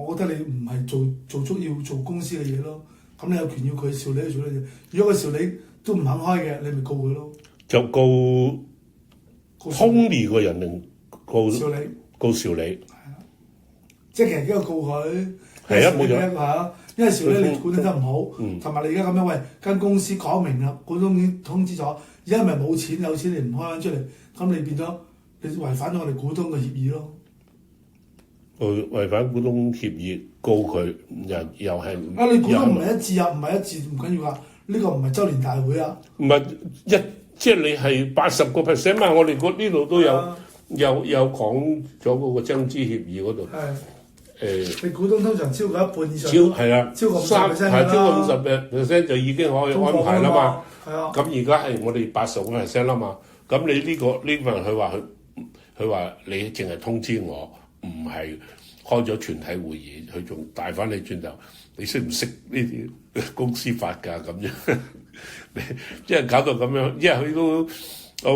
Speaker 2: 我覺得你唔係做足要做公司嘅嘢咯。咁你有權要佢兆理去做呢嘢。如果個兆理都唔肯開嘅，你咪告佢咯。
Speaker 1: 就告 Tony 個人定告兆理？告兆理。係
Speaker 2: 啊，即係其實應該告佢。
Speaker 1: 係啊，冇錯。
Speaker 2: 因為兆理你管理得唔好，同埋你而家咁樣，喂，間公司講明啦，股東已經通知咗，而家咪冇錢，有錢你唔開翻出嚟，咁你變咗你違反咗我哋股東嘅協議咯。
Speaker 1: 違反股東協議告佢，又係
Speaker 2: 你股東唔係一致啊，唔係一致唔緊要啊，呢個唔係周年大會啊。唔係
Speaker 1: 即係你係80%嘛？我哋呢度都有講咗嗰個增資協議嗰度。
Speaker 2: 你股東通常超過一半以上，超過50%
Speaker 1: 係超過50%就已經可以安排啦嘛。
Speaker 2: 係啊。
Speaker 1: 咁而家係我哋85%啦嘛。咁你呢份佢話你淨係通知我，唔係開咗全體會議，佢仲帶翻你轉頭。你識唔識呢啲公司法㗎咁樣？即係搞到咁樣，因為佢都，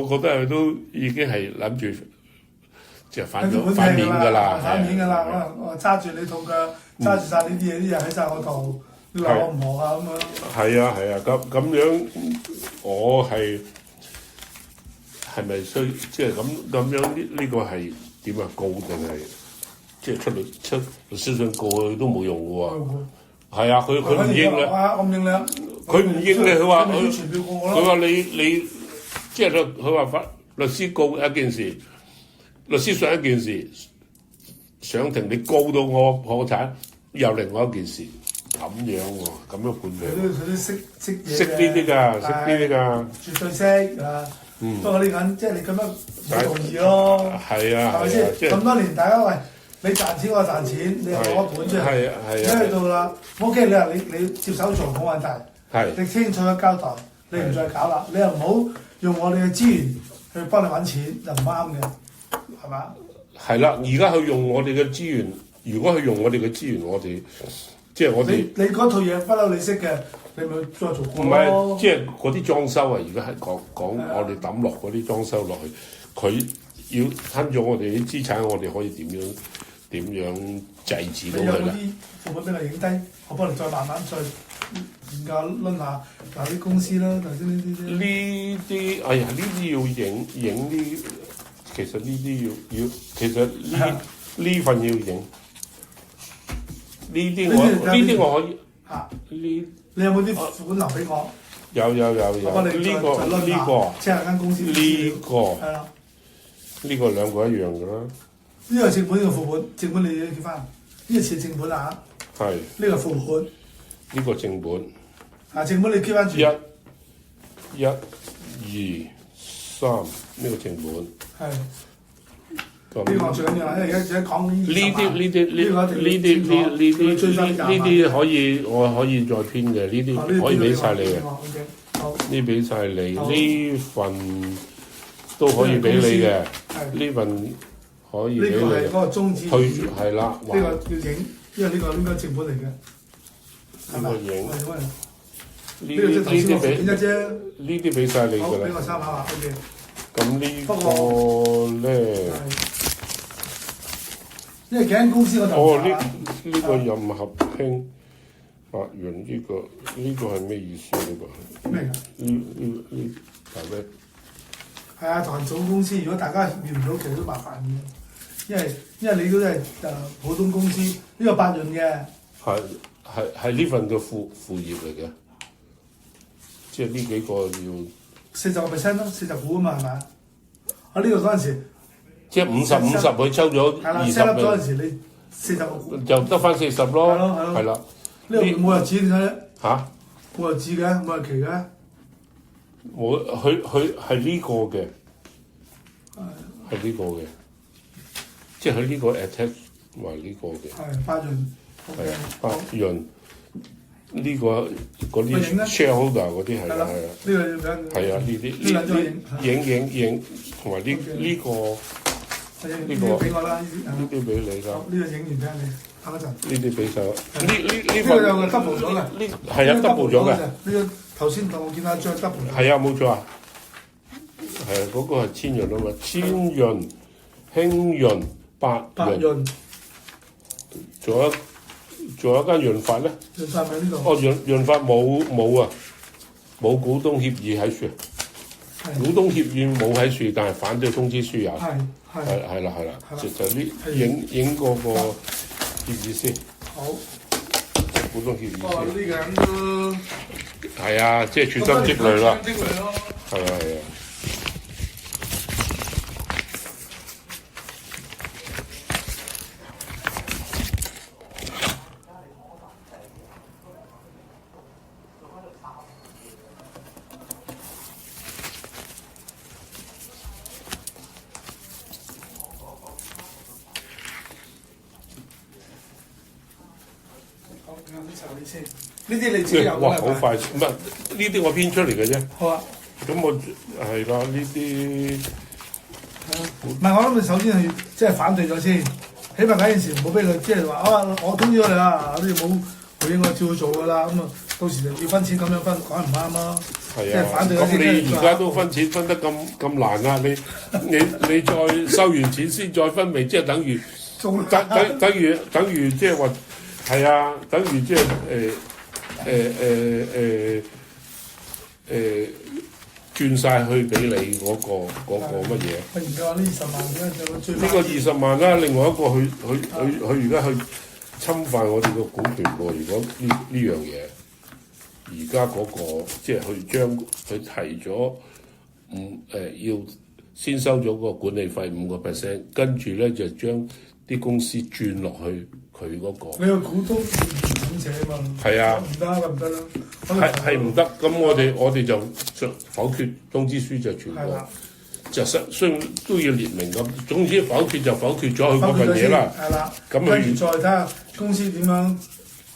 Speaker 1: 我覺得佢都已經係諗住。即係反面㗎啦，
Speaker 2: 反面㗎啦，可能我揸住你套腳，揸住晒呢啲嘢，啲人喺晒我度，你話我唔學啊咁樣。
Speaker 1: 係啊，咁樣我係咪需即係咁樣呢個係點啊？告定係即係出律師信告佢都冇用嘅喎。係啊，佢唔應你。
Speaker 2: 我唔應你啊！
Speaker 1: 佢唔應你，佢話
Speaker 2: 佢
Speaker 1: 話你即係佢話律師告一件事。律師上一件事上庭，你告到我破產，又另外一件事咁樣喎，咁樣判佢。
Speaker 2: 佢都識嘢
Speaker 1: 識呢啲㗎，識呢啲㗎。
Speaker 2: 絕對識啊！不過呢緊即係你咁樣唔容易咯。係
Speaker 1: 啊，
Speaker 2: 係咪先？咁多年大家喂，你賺錢我賺錢，你攞本出嚟。係啊。而家到啦 ，OK， 你話你接手做冇問題。係。你清楚嘅交代，你唔再搞啦，你又唔好用我哋嘅資源去幫你揾錢，就唔啱嘅。係嘛？
Speaker 1: 係啦，而家佢用我哋嘅資源，如果佢用我哋嘅資源，我哋即係我哋。你嗰套嘢不嬲你識嘅，你咪再做過咯。唔係，即係嗰啲裝修啊！而家係講我哋抌落嗰啲裝修落去，佢要慳咗我哋啲資產，我哋可以點樣制止到佢咧？你有啲副本俾我影低，我幫你再慢慢再研究論下嗱啲公司啦，頭先呢啲。呢啲哎呀，呢啲要影啲。其實呢啲要，其實呢份要影，呢啲我可以嚇。你有冇啲款留俾我？有。呢個即係間公司。呢個係啦。呢個兩個一樣㗎啦。呢個正本，呢個副本，正本你要貼翻。呢個似正本啊嚇。係。呢個副本。呢個正本。正本你貼翻住。1、2、3，呢個正本。係，呢個最緊要啦，因為而家講呢啲可以，我可以再編嘅，呢啲可以俾晒你嘅，呢俾晒你，呢份都可以俾你嘅，呢份可以俾你。呢個係嗰個宗旨。係啦。呢個要影，因為呢個應該正本嚟嘅。係咪？影。呢啲俾晒你㗎啦。好，俾我參考下 ，OK。咁呢個咧，因為幾間公司嗰度呢個任合興法源呢個係咩意思呢個？咩㗎？呢係咩？係啊，同人組公司，如果大家遇唔到，其實都麻煩嘅，因為你都係普通公司，呢個百潤嘅。係呢份嘅副業嚟嘅，即係呢幾個要。40% 咯，40股啊嘛，係咪啊？呢個嗰陣時，即係50-50，佢抽咗20。set up 嗰陣時，你40個股就得翻40咯。係啦。呢個冇日子點睇？嚇？冇日子嘅，冇日期嘅。佢係呢個嘅，係呢個嘅，即係佢呢個 attach 埋呢個嘅。係百潤。係百潤。呢個嗰啲 shareholder 嗰啲係啦，係啊，呢啲影同埋呢個
Speaker 2: 呢個俾我啦，
Speaker 1: 呢啲俾你㗎。
Speaker 2: 呢個影完俾你，等一陣。
Speaker 1: 呢啲俾手。呢
Speaker 2: 個有個 double 咗嘅。
Speaker 1: 呢係啊 double 咗嘅。
Speaker 2: 呢個頭先同我見到張 double。
Speaker 1: 係啊，冇錯啊。係啊，嗰個係千潤啊嘛，千潤、輕潤、百潤。仲有一間潤發咧。
Speaker 2: 潤發喺呢度。
Speaker 1: 哦，潤發冇啊，冇股東協議喺樹。股東協議冇喺樹，但係反對通知書有。係啦，就呢影嗰個協議先。好。股東協議先。
Speaker 2: 呢個人都
Speaker 1: 係啊，即係處心積慮啦。係啊。
Speaker 2: 呢啲你自己有
Speaker 1: 哇！好快，唔係呢啲我編出嚟嘅啫。
Speaker 2: 好啊。
Speaker 1: 咁我係啦，呢啲
Speaker 2: 唔係我諗，你首先係即係反對咗先，起碼嗰陣時唔好俾佢即係話啊，我通知咗你啦，你冇回應我照去做㗎啦。咁啊，到時就要分錢咁樣分，講唔啱咯。係啊。反對
Speaker 1: 咁你而家都分錢分得咁難啊？你再收完錢先再分，咪即係等於等於即係話係啊，等於即係轉晒去俾你嗰個乜嘢？
Speaker 2: 我而家話呢20萬咧就最
Speaker 1: 呢個20萬啦，另外一個佢而家去侵犯我哋個股權喎。如果呢樣嘢，而家嗰個即係佢將佢提咗要先收咗個管理費5%，跟住咧就將啲公司轉落去佢嗰個。
Speaker 2: 你個股東轉者啊嘛。係
Speaker 1: 啊。
Speaker 2: 唔得啦。
Speaker 1: 係唔得，咁我哋就否決通知書就全部，就需要都要列明咁。總之否決就否決咗佢嗰份嘢啦。
Speaker 2: 係啦。
Speaker 1: 咁
Speaker 2: 跟住再睇下公司點樣。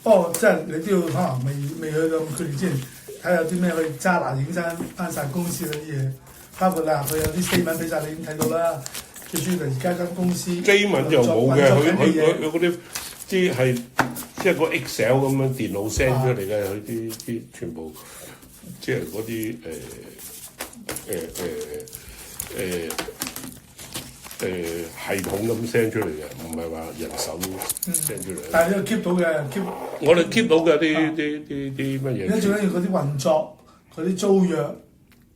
Speaker 2: 不過即係你都要可能未去到咁決裂之前，睇下有啲咩可以揸拿影翻晒公司嗰啲嘢，包括佢有啲 statement 俾晒你已經睇到啦。最主要就而家間公司
Speaker 1: statement 就冇嘅，佢嗰啲係。即係個 Excel 咁樣電腦 send 出嚟嘅，佢啲全部即係嗰啲系統咁 send 出嚟嘅，唔係話人手 send 出嚟。
Speaker 2: 但係呢個 keep 到嘅
Speaker 1: 我哋 keep 到嘅啲乜嘢？
Speaker 2: 最緊要嗰啲運作、嗰啲租約、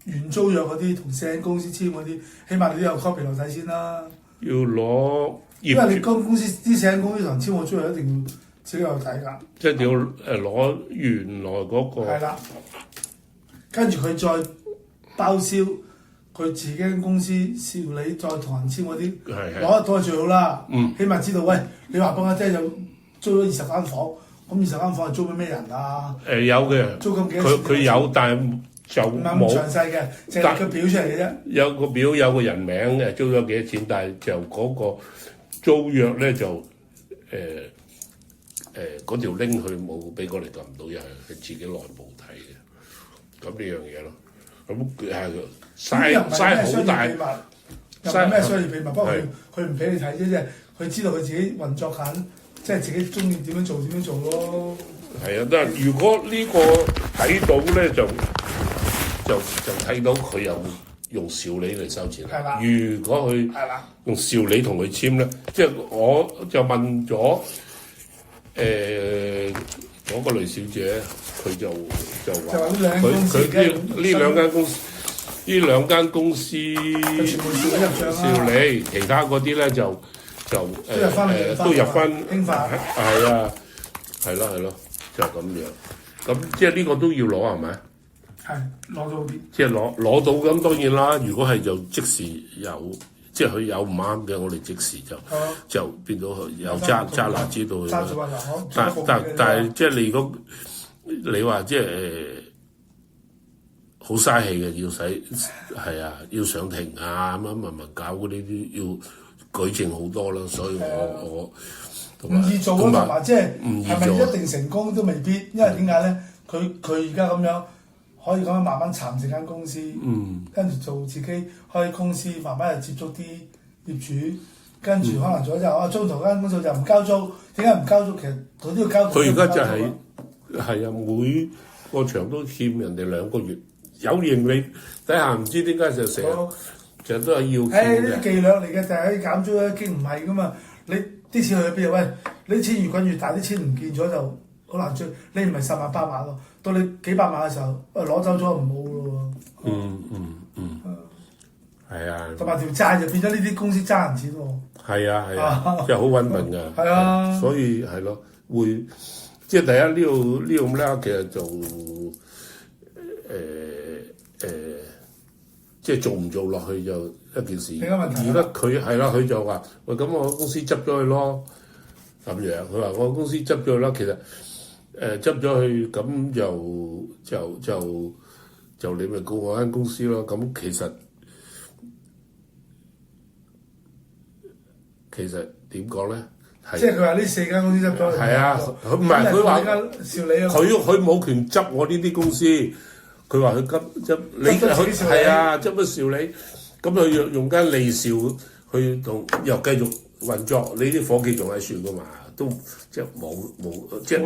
Speaker 2: 原租約嗰啲同私人公司簽嗰啲，起碼你都有 copy 留底先啦。
Speaker 1: 要攞，
Speaker 2: 因為你公司啲私人公司同簽我租約一定要。自己有睇㗎，
Speaker 1: 即係要攞原來嗰個。
Speaker 2: 係啦，跟住佢再包銷佢自己間公司少你再同人簽嗰啲，攞得到係最好啦。起碼知道喂，你話幫我即係有租咗20間房，咁20間房係租俾咩人啊？
Speaker 1: 有嘅，
Speaker 2: 租金幾多錢？
Speaker 1: 佢有，但係就冇。唔係咁
Speaker 2: 詳細嘅，淨係個表出嚟嘅啫。
Speaker 1: 有個表有個人名嘅，租咗幾多錢，但係就嗰個租約咧就嗰條 link 佢冇俾我哋撳到，又係佢自己內部睇嘅，咁呢樣嘢咯。咁嘥好大，
Speaker 2: 又唔係咩商業秘密，不過佢唔俾你睇啫，即係佢知道佢自己運作緊，即係自己中意點樣做咯。
Speaker 1: 係啊，但係如果呢個睇到咧，就睇到佢有用兆理嚟收錢。係啦。如果佢用兆理同佢簽咧，即係我就問咗。嗰個雷小姐佢就話佢呢兩間公司
Speaker 2: 全部
Speaker 1: 兆理，其他嗰啲咧就都入翻
Speaker 2: 興發。
Speaker 1: 係啊，係咯，就咁樣。咁即係呢個都要攞係咪？
Speaker 2: 係攞到啲。即
Speaker 1: 係攞到咁當然啦，如果係就即時有。即係佢有唔啱嘅，我哋即時就變到有揸拿知道佢啦。但係即係你如果你話即係好嘥氣嘅，要使係啊，要上庭啊咁樣搞嗰啲要舉證好多啦，所以我
Speaker 2: 唔易做咯，同埋即係係咪一定成功都未必，因為點解咧？佢而家咁樣。可以咁樣慢慢撐住間公司，跟住做自己開公司，慢慢又接觸啲業主，跟住可能咗之後，中途間公司就唔交租，點解唔交租？其實佢都要交租。
Speaker 1: 佢而家就係每個場都欠人哋2個月，有盈利底下唔知點解就成日都係要欠嘅。
Speaker 2: 呢啲伎倆嚟嘅，就係減租已經唔係噶嘛。你啲錢去邊啊？喂，你啲錢越滾越大，啲錢唔見咗就好難追。你唔係10萬8萬咯，到你幾百萬嘅時候，攞走咗唔好咯喎。係啊。同埋條債就變咗呢啲公司爭人錢喎。係
Speaker 1: 啊，即係好穩定㗎。
Speaker 2: 係啊。
Speaker 1: 所以係咯，會即係第一呢度咁咧，其實就即係做唔做落去就一件事。而家佢係啦，佢就話：喂，咁我公司執咗佢咯，咁樣。佢話我公司執咗佢啦，其實執咗佢咁就你咪告我間公司咯。咁其實點講咧？
Speaker 2: 即係佢話呢4間公司執咗。
Speaker 1: 係啊，唔係佢話
Speaker 2: 笑你啊！
Speaker 1: 佢冇權執我呢啲公司。佢話佢執你佢係啊，執咗兆你，咁佢用間利兆去又繼續運作，你啲伙計仲喺處噶嘛？都即係冇即係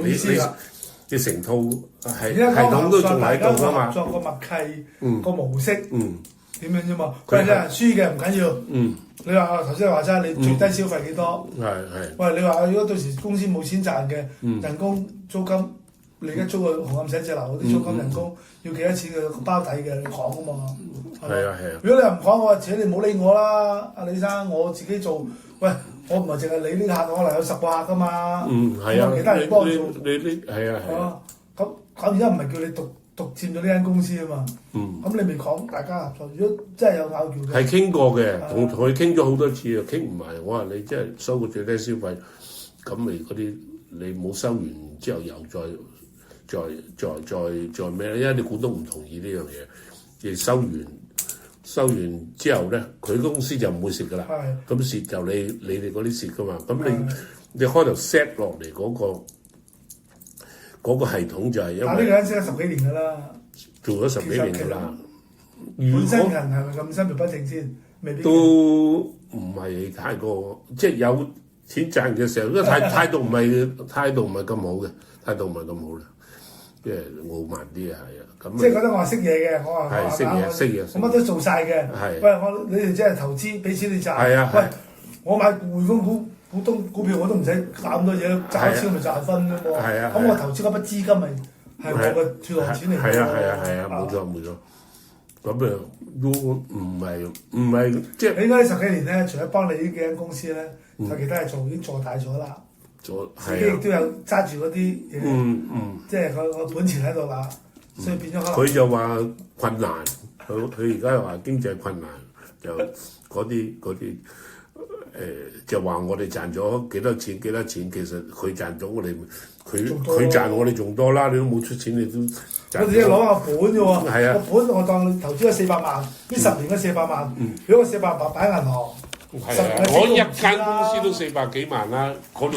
Speaker 1: 你成套系統都仲喺度噶嘛？
Speaker 2: 作個默契個模式點樣啫嘛？佢係輸嘅唔緊要。你話頭先話齋，你最低消費幾多？喂，你話如果到時公司冇錢賺嘅，人工租金。你而家租個紅磡寫字樓嗰啲租金人工要幾多錢嘅個包底嘅，你講啊嘛。
Speaker 1: 係啊。
Speaker 2: 如果你又唔講，我話自己你唔好理我啦，阿李生，我自己做。喂，我唔係淨係理呢客，我可能有10個客噶嘛。
Speaker 1: 係啊。
Speaker 2: 其他人幫我做。
Speaker 1: 你係啊。
Speaker 2: 咁而家唔係叫你獨佔咗呢間公司啊嘛。咁你未講大家合作，如果真係有拗撬嘅。
Speaker 1: 係傾過嘅，同佢傾咗好多次啊，傾唔埋。我話你真係收個最低消費，咁你嗰啲你冇收完之後又再咩咧？因為你股東唔同意呢樣嘢，你收完之後咧，佢公司就唔會蝕噶啦。咁蝕就你哋嗰啲蝕噶嘛。咁你開頭 set 落嚟嗰個系統就係因為。
Speaker 2: 呢個人識咗10幾年㗎啦。
Speaker 1: 做咗10幾年㗎啦。
Speaker 2: 本身人係咪咁心不正先？未必。
Speaker 1: 都唔係太過，即係有錢賺嘅時候，因為態度唔係咁好嘅，態度唔係咁好嘅。即係傲慢啲啊，係啊，咁
Speaker 2: 即係覺得我係識嘢嘅，我話
Speaker 1: 係識嘢，
Speaker 2: 我乜都做晒嘅。喂，你哋即係投資，俾錢你賺。喂，我買匯豐股票我都唔使搞咁多嘢，賺錢咪賺分啫嘛。咁我投資嗰筆資金咪係我嘅儲落錢嚟嘅。
Speaker 1: 係啊，冇錯。咁啊都唔係即係。
Speaker 2: 你應該10幾年咧，除咗幫你呢幾間公司咧，有其他嘢做已經做大咗啦。自己亦都有揸住嗰啲嘢，即係個本錢喺度啦，所以變咗可能。
Speaker 1: 佢就話困難，佢而家又話經濟困難，就嗰啲就話我哋賺咗幾多錢，其實佢賺咗我哋，佢賺我哋仲多啦，你都冇出錢，你都。
Speaker 2: 我哋攞下本啫喎，
Speaker 1: 係啊，
Speaker 2: 個本我當你投資咗400萬，呢10年嗰400萬，如果個400萬擺喺銀行。
Speaker 1: 係啊，我一間公司都400幾萬啦，嗰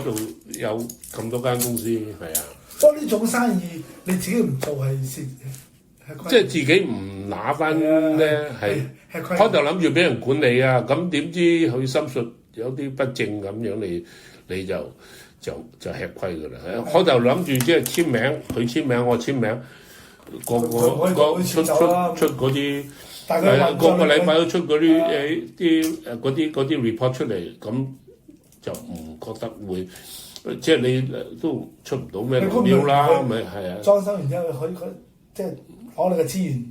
Speaker 1: 度有咁多間公司，係啊。
Speaker 2: 不過呢種生意你自己唔做係蝕，
Speaker 1: 即係自己唔拿翻咧，係開頭諗住俾人管理啊，咁點知佢心術有啲不正咁樣，你就吃虧㗎啦。開頭諗住即係簽名，佢簽名我簽名，個出嗰啲。係啊，個禮拜都出嗰啲report 出嚟，咁就唔覺得會，即係你都出唔到咩料啦，咪係啊。
Speaker 2: 裝修完之後，佢即係攞你嘅資源，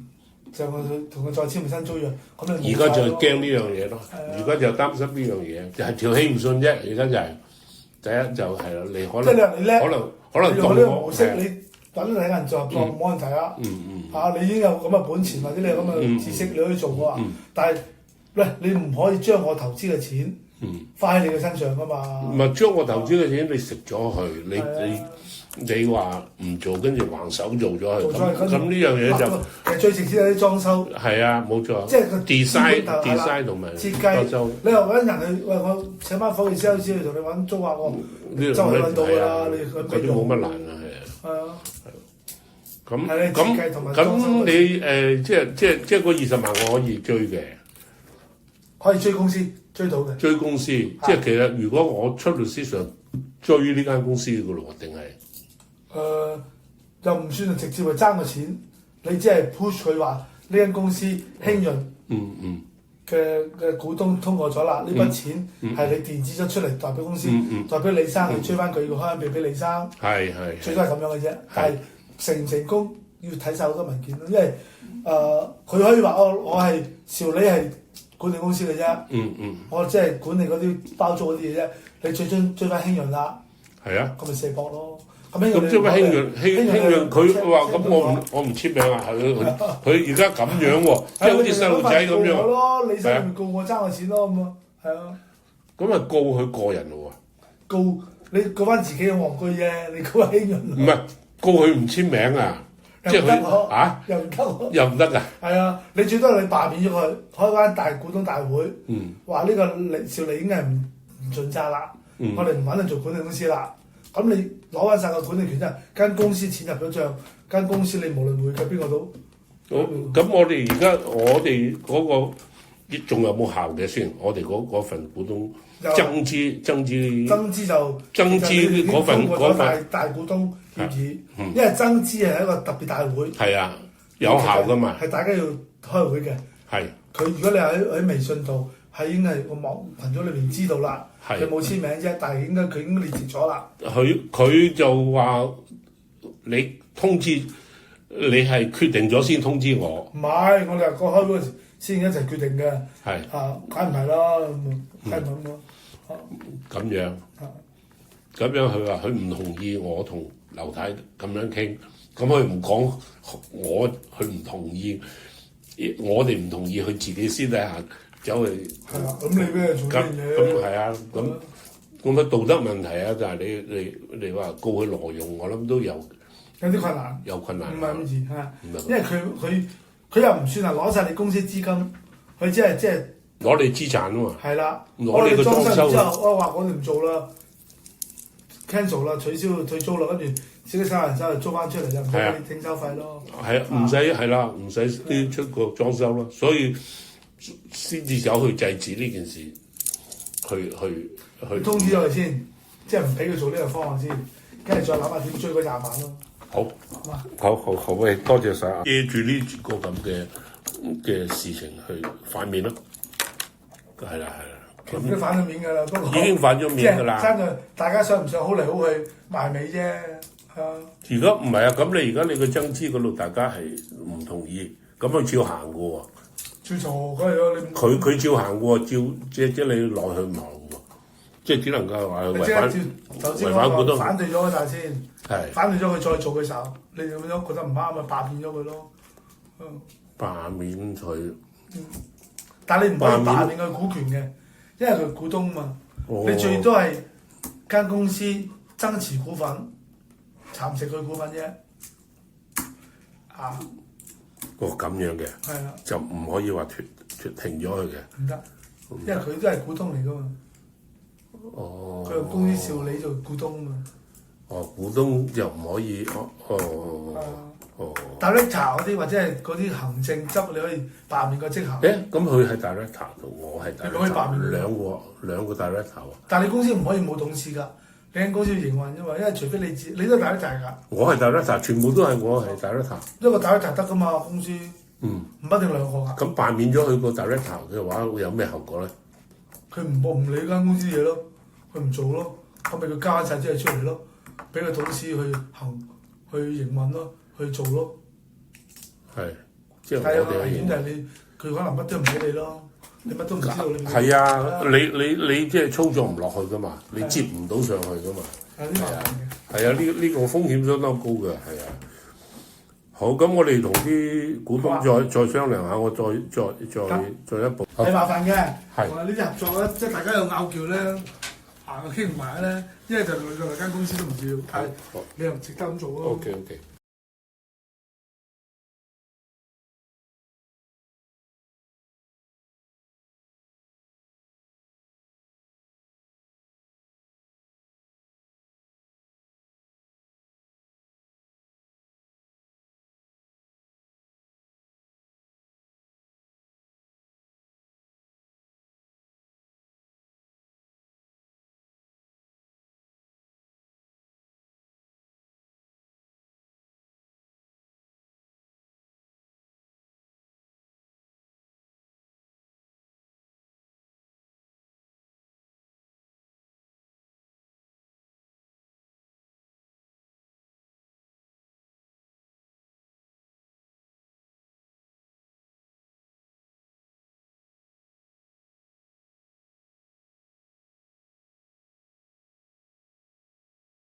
Speaker 2: 就同佢再簽新租約，咁就
Speaker 1: 而家就驚呢樣嘢咯，而家就擔心呢樣嘢，就係條氣唔順啫。而家就係第一就係啦，你可能
Speaker 2: 用呢個模式你。等你人做合作冇問題啊！你已經有咁嘅本錢或者你有咁嘅知識，你可以做嘅話，但係喂，你唔可以將我投資嘅錢花喺你嘅身上噶嘛？
Speaker 1: 唔係將我投資嘅錢你食咗佢，你話唔做，跟住橫手做咗佢，咁呢樣嘢就
Speaker 2: 其實最直接係啲裝修。
Speaker 1: 係啊，冇錯。
Speaker 2: 即係個
Speaker 1: design 同埋
Speaker 2: 設計。你又揾人去喂我請班伙計 sales 去同你揾租客喎，周圍揾到㗎啦，你
Speaker 1: 嗰啲冇乜難啊，係啊。咁你即係嗰20萬我可以追嘅，
Speaker 2: 可以追公司，追到嘅。
Speaker 1: 追公司，即係其實如果我出律師上追呢間公司嘅咯，定係？
Speaker 2: 又唔算係直接係爭個錢，你只係 push 佢話呢間公司興潤嘅股東通過咗啦，呢筆錢係你墊資咗出嚟代表公司，代表李生去追翻佢個開俾李生，最多係咁樣嘅啫。但係成唔成功要睇晒好多文件咯，因為佢可以話我係邵李係管理公司嘅啫，我即係管理嗰啲包租嗰啲嘢啫，你最終追翻興潤啦，咁咪射博咯。咁
Speaker 1: 即係興潤佢話咁我唔簽名啊！佢而家咁樣喎，即係好似細路仔咁樣。
Speaker 2: 咯，你想咪告我爭我錢咯咁啊？係啊。
Speaker 1: 咁咪告佢個人咯
Speaker 2: 喎？你告翻自己嘅戇居啫，你告興潤。
Speaker 1: 唔係告佢唔簽名啊！即係佢又唔得㗎。
Speaker 2: 係啊，你最多你罷免咗佢，開翻大股東大會，話呢個邵李已經係唔盡責啦，我哋唔揾你做管理公司啦。咁你攞翻晒個管理權啫，間公司錢入咗帳，間公司你無論會計邊個都。
Speaker 1: 咁我哋而家嗰個仲有冇效嘅先？我哋嗰份股東增資嗰份
Speaker 2: 大股東協議，因為增資係一個特別大會。
Speaker 1: 係啊，有效噶嘛？
Speaker 2: 係大家要開會嘅。
Speaker 1: 係。
Speaker 2: 佢如果你喺微信度係已經係個網群組裏邊知道啦。佢冇簽名啫，但係佢應該列席咗啦。
Speaker 1: 佢就話你通知你係決定咗先通知我。
Speaker 2: 唔係，我哋個開會先一齊決定嘅。
Speaker 1: 係
Speaker 2: 梗唔係啦，梗唔係咯。
Speaker 1: 咁樣佢話佢唔同意我同劉太咁樣傾，咁佢唔講佢唔同意，我哋唔同意，佢自己私底下走去。
Speaker 2: 係啊，咁你咩做呢樣嘢？
Speaker 1: 咁係啊，咁道德問題啊，就係你話告佢挪用，我諗都有
Speaker 2: 啲困難。
Speaker 1: 有困難。
Speaker 2: 唔係咁易嚇，因為佢又唔算係攞晒你公司資金，佢即係
Speaker 1: 攞你資產啊嘛。
Speaker 2: 係啦，
Speaker 1: 攞你個裝修
Speaker 2: 之後，我話我哋唔做啦 ，cancel 啦，取消退租啦，跟住自己收人手嚟租翻出嚟就唔俾你整收費咯。
Speaker 1: 係啊，唔使出個裝修咯，所以先至走去制止呢件事，去
Speaker 2: 通知咗佢先，即係唔俾佢做呢個方案先，跟住再諗下點追嗰20萬咯。
Speaker 1: 好，喂，多謝晒，借住呢個咁嘅事情去反面咯。係啦。
Speaker 2: 已經反咗面㗎啦，不過
Speaker 1: 已經反咗面㗎啦。
Speaker 2: 真係大家想唔想好嚟好去埋尾啫？
Speaker 1: 如果唔係啊，咁你而家你個增資嗰度大家係唔同意，咁佢照行嘅喎。
Speaker 2: 照做梗係咯，你
Speaker 1: 佢照行喎，即你落去唔行喎，即係只能夠話違反股東。
Speaker 2: 反對咗佢大先，
Speaker 1: 係
Speaker 2: 反對咗佢再做嘅時候，你咁樣覺得唔啱咪罷免咗佢咯。
Speaker 1: 罷免佢。
Speaker 2: 但係你唔可以罷免佢股權嘅，因為佢股東嘛。你最多係間公司增持股份，蠶食佢股份啫。
Speaker 1: 咁樣嘅，就唔可以話停咗佢嘅。
Speaker 2: 唔得，因為佢都係股東嚟噶嘛。佢個公司邵李做股東嘛。
Speaker 1: 股東又唔可以。
Speaker 2: director 嗰啲或者係嗰啲行政執，你可以罷免個職銜。
Speaker 1: 咁佢係 director，我係 director。
Speaker 2: 你可以罷免
Speaker 1: 兩個 director。
Speaker 2: 但係你公司唔可以冇董事㗎，你間公司要營運啫嘛，因為除非你都係 director 㗎。
Speaker 1: 我係 director，全部都係我係 director。
Speaker 2: 一個 director 得㗎嘛，公司。唔一定兩個㗎。
Speaker 1: 咁罷免咗佢個 director 嘅話，會有咩後果咧？
Speaker 2: 佢唔理間公司嘢咯，佢唔做咯，咁咪佢交晒啲嘢出嚟咯，俾個董事去營運咯，去做咯。
Speaker 1: 係，即係
Speaker 2: 我哋危險就係佢可能乜都唔俾你咯，你乜都唔知道你。
Speaker 1: 係啊，你即係操作唔落去噶嘛，你接唔到上去噶嘛。係啊，呢個風險相當高嘅，係啊。好，咁我哋同啲股東再商量下，我再一步。
Speaker 2: 係麻煩嘅，
Speaker 1: 係
Speaker 2: 呢啲合作咧，即係大家有拗撬咧，傾唔埋咧，一係就兩間公司都唔要，係你又唔值得咁做咯。
Speaker 1: OK。